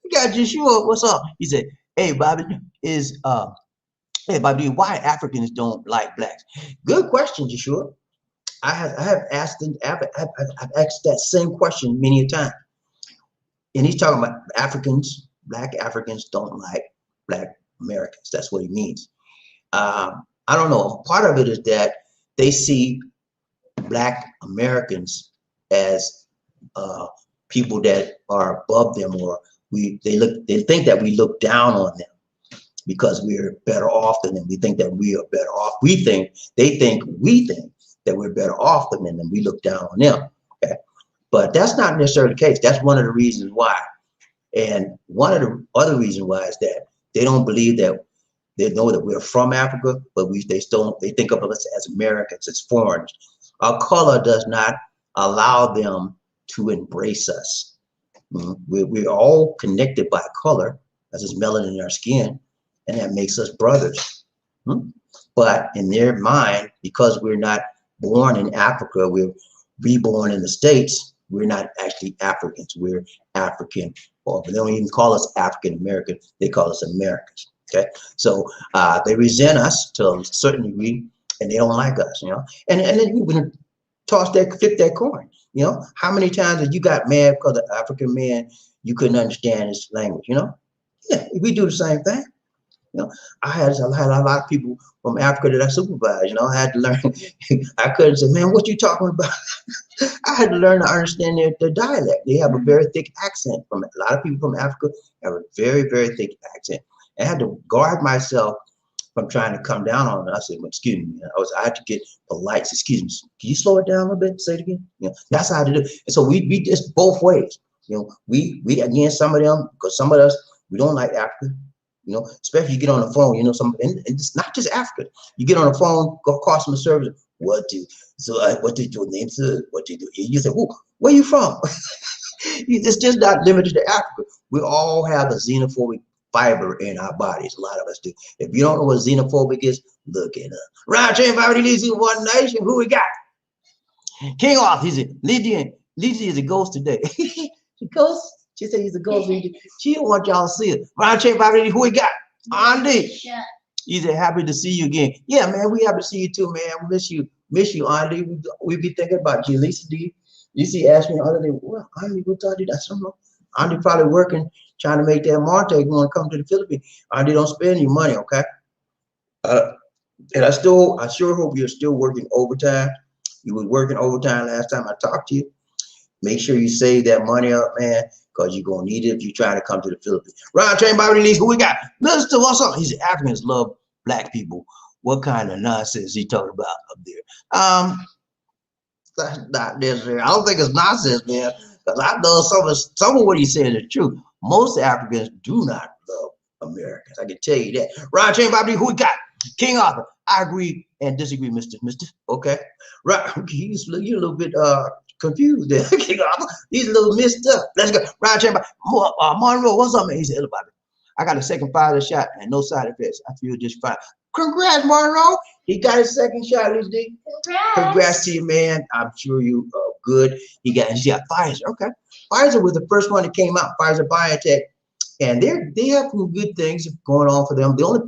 We got Joshua. What's up? He said, hey, Bobby, hey, Bobby, why Africans don't like blacks? Good question, Joshua. I have asked I've asked that same question many a time. And he's talking about Africans, black Africans don't like black Americans. That's what he means. I don't know. Part of it is that they see black Americans as people that are above them, or they think that we look down on them because we're better off than them. We think that we are better off. We think that we're better off than them, and we look down on them. Okay, but that's not necessarily the case. That's one of the reasons why. And one of the other reasons why is that they don't believe that they know that we're from Africa, but they think of us as Americans, as foreigners. Our color does not allow them to embrace us. We're all connected by color, as is melanin in our skin, and that makes us brothers. But in their mind, because we're not born in Africa, we're reborn in the States, we're not actually Africans, we're African, or they don't even call us African American, they call us Americans. Okay, so they resent us to a certain degree, and they don't like us, you know. And then you're gonna flip that coin, you know. How many times have you got mad because the African man you couldn't understand his language, you know? Yeah, we do the same thing. You know, I had a lot of people from Africa that I supervised. You know, I had to learn. I couldn't say, man, what you talking about? I had to learn to understand their dialect. They have a very thick accent. A lot of people from Africa have a very, very thick accent. I had to guard myself from trying to come down on it. I said, well, excuse me. I had to get polite. Excuse me. Can you slow it down a little bit? Say it again. You know, that's how I did it. And so we just both ways. You know, we again, some of them, because some of us, we don't like Africa. You know, especially you get on the phone, you know, and it's not just Africa. You get on the phone, go customer service, what do your name is? What do you do? You say, where you from? It's just not limited to Africa. We all have a xenophobic fiber in our bodies. A lot of us do. If you don't know what xenophobic is, look it up. Right, Chain Poverty leads in one nation. Who we got? King Arthur. He's a Lydia is a ghost today. She ghost. She said he's a ghost. She don't want y'all to see it. Right, Chain Poverty. Who we got? Andy. He said, happy to see you again. Yeah, man, we happy to see you too, man. We miss you, Andy. We be thinking about you. Lisa, Lisa asked me the other day, well, Andy, what I did? I said, no. Andy probably working, trying to make that Monte want to come to the Philippines. Andy, don't spend your money, okay? And I sure hope you're still working overtime. You was working overtime last time I talked to you. Make sure you save that money up, man, because you're going to need it if you're trying to come to the Philippines. Ryan Train Bobby Lee, who we got? Mr. What's up? He said, Africans love black people. What kind of nonsense he talking about up there? That's not necessary. I don't think it's nonsense, man, because I know some of what he said is true. Most Africans do not love Americans. I can tell you that. Ryan Train Bobby Lee, who we got? King Arthur. I agree and disagree, Mr. Okay. Right. You're a little bit confused there. He's a little messed up. Let's go. Ryan Chamber. Monroe, what's up, man? He said, hello, Bobby. I got a second Pfizer shot and no side effects. I feel just fine. Congrats, Monroe. He got his second shot, Liz D. Congrats to you, man. I'm sure you are good. He got Pfizer. Okay. Pfizer was the first one that came out, Pfizer BioNTech. And they have some good things going on for them. The only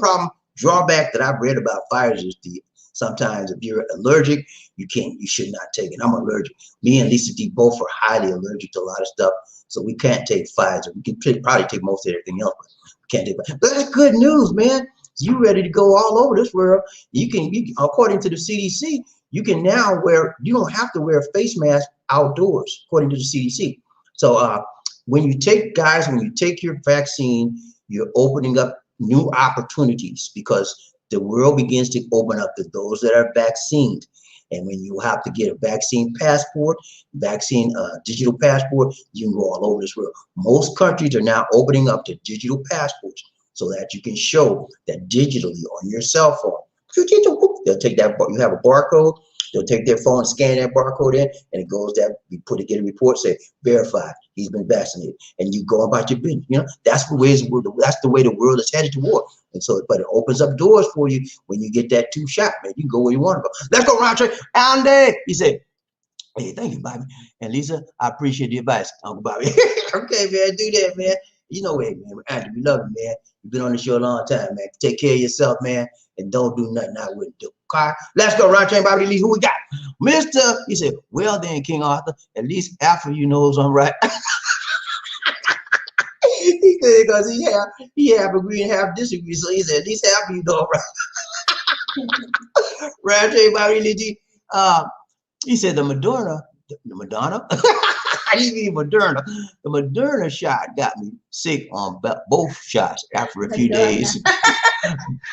drawback that I've read about Pfizer is sometimes if you're allergic, you should not take it. I'm allergic. Me and Lisa D both are highly allergic to a lot of stuff, so we can't take Pfizer. We can probably take most of everything else, but we can't take Pfizer. But that's good news, man. you ready to go all over this world. You can, according to the CDC, you can now you don't have to wear a face mask outdoors, according to the CDC. So when you take your vaccine, you're opening up new opportunities because the world begins to open up to those that are vaccinated. And when you have to get a vaccine passport, digital passport, you can go all over this world. Most countries are now opening up to digital passports so that you can show that digitally on your cell phone. They'll take that, you have a barcode, they'll take their phone and scan that barcode in, and it goes there, you get a report, say, verified, he's been vaccinated, and you go about your business. You know, that's the way the world is headed toward. And so, but it opens up doors for you when you get that 2 shot, man. You can go where you want to go. Let's go, Roger. Andy, he said, hey, thank you, Bobby. And Lisa, I appreciate the advice, Uncle Bobby. Okay, man, do that, man. You know, hey, man, Andy, we love you, man. You've been on the show a long time, man. Take care of yourself, man, and don't do nothing I wouldn't do. Okay, let's go, Roger. Bobby Lee, who we got? Mr. He said, well then, King Arthur, at least after you knows I'm right. He said, because he have agree and have disagree. So he said, at least half of you know right. Roger, Bobby Lee, he said the Madonna. I didn't mean Moderna. The Moderna shot got me sick on both shots after a few days.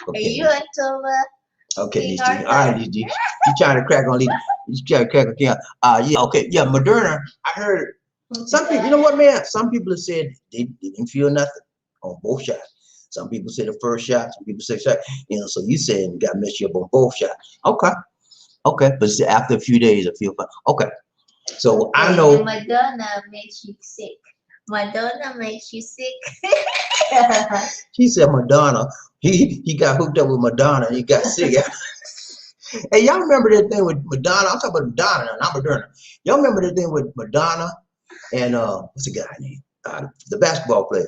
Okay. Are you until okay, all right, DG. You trying to crack on Lee? You trying to crack on King? Yeah, okay, yeah, Moderna. I heard some people. You know what, man? Some people have said they didn't feel nothing on both shots. Some people say the first shot. Some people say shot. You know, so you said you got messed up on both shots. Okay, but after a few days, I feel fine. Okay. So I know Madonna makes you sick. Madonna makes you sick. She said Madonna. He got hooked up with Madonna and he got sick. Hey, y'all remember that thing with Madonna? I'm talking about Madonna, not Moderna. Y'all remember that thing with Madonna and what's the guy name? The basketball player.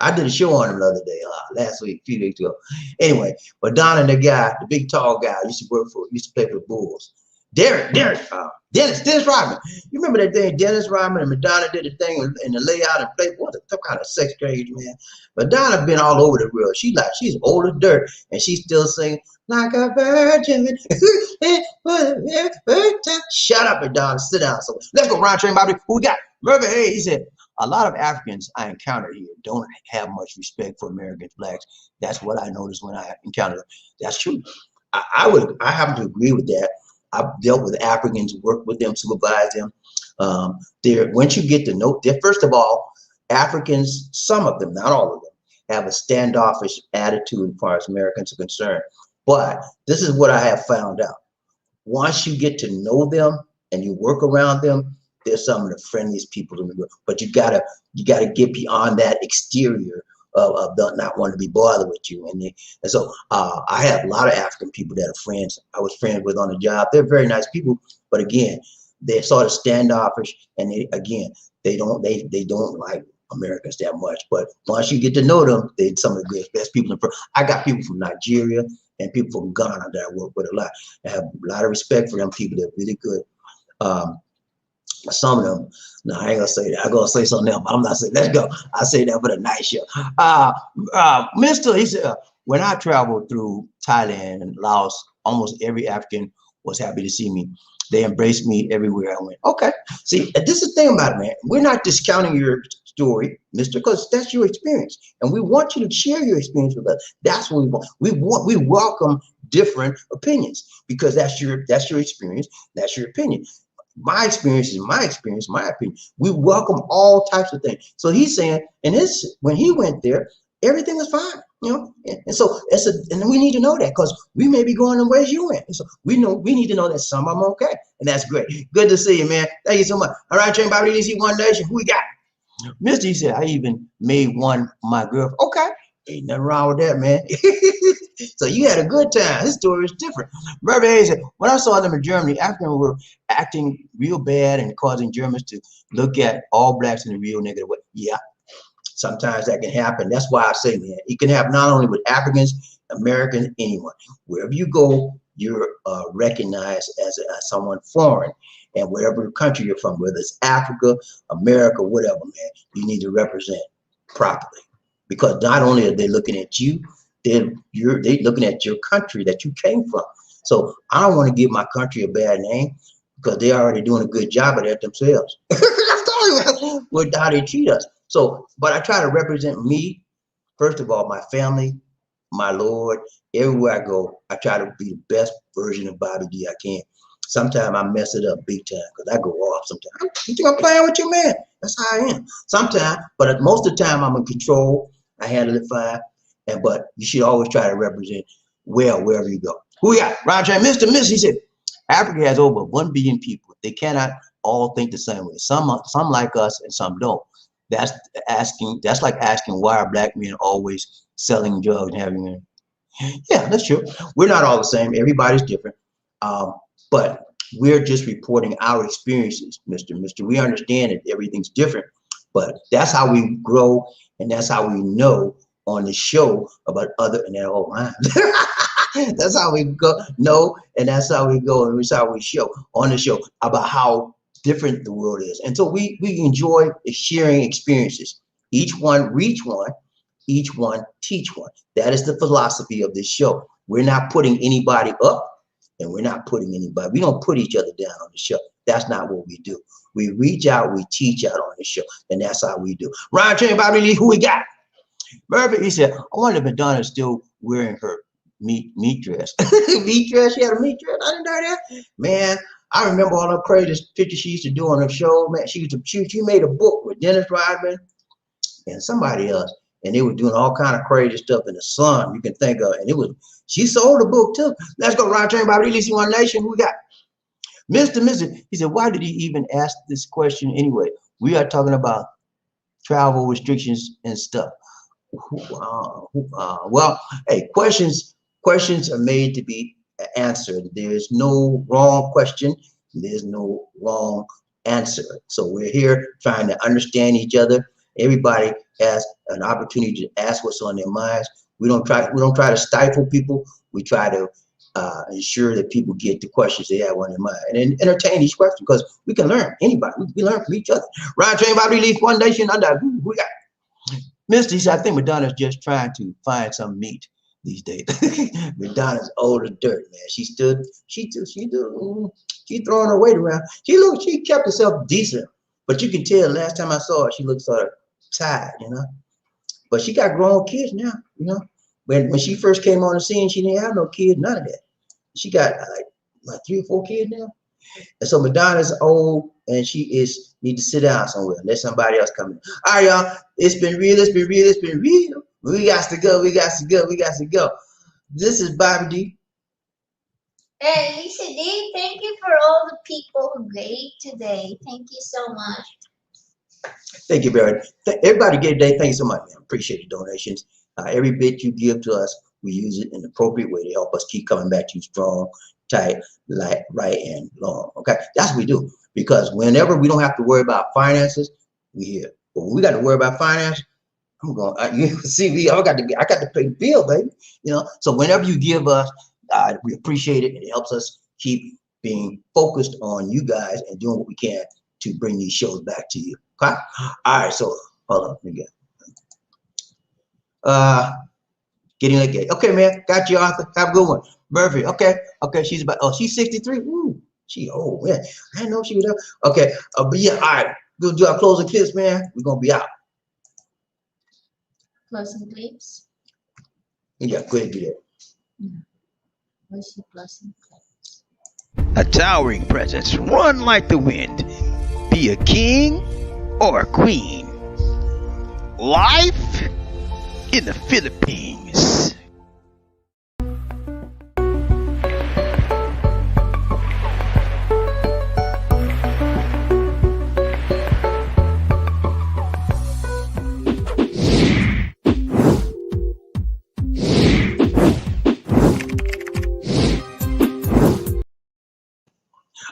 I did a show on him the other day, last week, a few days ago. Anyway, Madonna and the guy, the big tall guy, used to play for the Bulls. Dennis Rodman. You remember that thing? Dennis Rodman and Madonna did the thing in the layout and played. What some kind of sex change, man. Madonna been all over the world. She's old as dirt, and she's still singing like a virgin. Shut up, Madonna. Sit down. So let's go round train, Bobby. Who we got? Murphy. Hey, he said a lot of Africans I encountered here don't have much respect for Americans, blacks. That's what I noticed when I encountered them. That's true. I happen to agree with that. I've dealt with Africans, worked with them, supervised them. Once you get to know, first of all, Africans, some of them, not all of them, have a standoffish attitude as far as Americans are concerned. But this is what I have found out. Once you get to know them and you work around them, they're some of the friendliest people in the world. But you gotta get beyond that exterior of not wanting to be bothered with you. And so I have a lot of African people that are friends. I was friends with on the job. They're very nice people, but again, they're sort of standoffish, and they don't like Americans that much. But once you get to know them, they're some of the best people in the world. I got people from Nigeria and people from Ghana that I work with a lot. I have a lot of respect for them people. They're really good. Some of them, no, I ain't gonna say that. I'm gonna say something else, but I'm not saying. Let's go. I say that for the night show. Mr. He said, when I traveled through Thailand and Laos, almost every African was happy to see me. They embraced me everywhere I went. Okay. See, this is the thing about it, man. We're not discounting your story, Mister, because that's your experience, and we want you to share your experience with us. That's what we want. We welcome different opinions because that's your experience. That's your opinion. My experience is my experience, my opinion. We welcome all types of things. So he's saying, and when he went there, everything was fine, you know. And so and we need to know that because we may be going the ways you went. And so we need to know that some of them are okay, and that's great. Good to see you, man. Thank you so much. All right, Train Bobby, DC One Nation. Who we got? Mr. He said, I even made one my girlfriend. Okay, ain't nothing wrong with that, man. So you had a good time. His story is different. Murphy Hayes said, when I saw them in Germany, Africans were acting real bad and causing Germans to look at all blacks in a real negative way. Yeah, sometimes that can happen. That's why I say, man, it can happen not only with Africans, Americans, anyone. Wherever you go, you're recognized as someone foreign. And whatever country you're from, whether it's Africa, America, whatever, man, you need to represent properly. Because not only are they looking at you, they looking at your country that you came from. So I don't want to give my country a bad name because they're already doing a good job of that themselves. With how they treat us. So, but I try to represent me, first of all, my family, my Lord. Everywhere I go, I try to be the best version of BobbieD I can. Sometimes I mess it up big time because I go off sometimes. You think I'm playing with you, man? That's how I am. Sometimes, but most of the time I'm in control. I handle it fine. But you should always try to represent well wherever you go. Who we got? Roger, Mr. Miss, he said, Africa has over 1 billion people. They cannot all think the same way. Some like us and some don't. That's like asking why are black men always selling drugs and having them. Yeah, that's true. We're not all the same. Everybody's different. But we're just reporting our experiences, Mr. We understand that everything's different, but that's how we grow and that's how we know on the show about other and oh my. That's how we know, and that's how we go, and that's how we show on the show about how different the world is. And so we enjoy sharing experiences. Each one reach one, each one teach one. That is the philosophy of this show. We're not putting anybody up, and we're not putting anybody. We don't put each other down on the show. That's not what we do. We reach out, we teach out on the show, and that's how we do. Ryan, tell me about really who we got. Murphy, he said, I wonder if Madonna's still wearing her meat dress. Meat dress? She had a meat dress? I didn't know that. Man, I remember all the crazy pictures she used to do on her show. Man, she made a book with Dennis Rodman and somebody else, and they were doing all kind of crazy stuff in the sun you can think of. And she sold a book too. Let's go, Ron Train by Releasing One Nation. Who we got? Mr. He said, why did he even ask this question anyway? We are talking about travel restrictions and stuff. Well, hey, questions are made to be answered. There's no wrong question. There's no wrong answer. So we're here trying to understand each other. Everybody has an opportunity to ask what's on their minds. We don't try to stifle people. We try to ensure that people get the questions they have on their mind and entertain each question because we can learn. Anybody, we learn from each other. Ryan Train by Release One Nation under. We got Misty said, I think Madonna's just trying to find some meat these days. Madonna's old as dirt, man. She's throwing her weight around. She kept herself decent, but you can tell last time I saw her, she looked sort of tired, you know. But she got grown kids now, you know. When she first came on the scene, she didn't have no kids, none of that. She got like 3 or 4 kids now. And so Madonna's old and she need to sit down somewhere. Let somebody else come in. All right, y'all. It's been real. We got to go. This is BobbieD. And Lisa D, thank you for all the people who gave today. Thank you so much. Thank you, Barry. Everybody gave today. Thank you so much, man. Appreciate the donations. Every bit you give to us, we use it in an appropriate way to help us keep coming back to you strong, tight, light, right, and long. Okay, that's what we do. Because whenever we don't have to worry about finances, we here. But when we got to worry about finance, I'm going. You see, I got to pay the bill, baby. You know. So whenever you give us, we appreciate it. It helps us keep being focused on you guys and doing what we can to bring these shows back to you. Okay. All right. So hold on. Let me get. Getting that gate. Okay, man. Got you, Arthur. Have a good one. Murphy. Okay. She's 63. Ooh, she old, man. I didn't know she was up. Okay. But yeah, all right. We'll do our closing clips, man. We're gonna be out. Closing clips. Yeah, go ahead and do that. Where's the closing clips? A towering presence, run like the wind. Be a king or a queen. Life in the Philippines.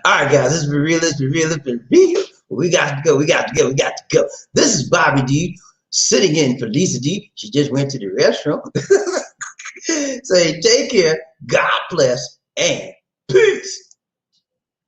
All right, guys, this is real. We got to go. This is BobbieD sitting in for Lisa D. She just went to the restroom. Say, take care, God bless, and peace.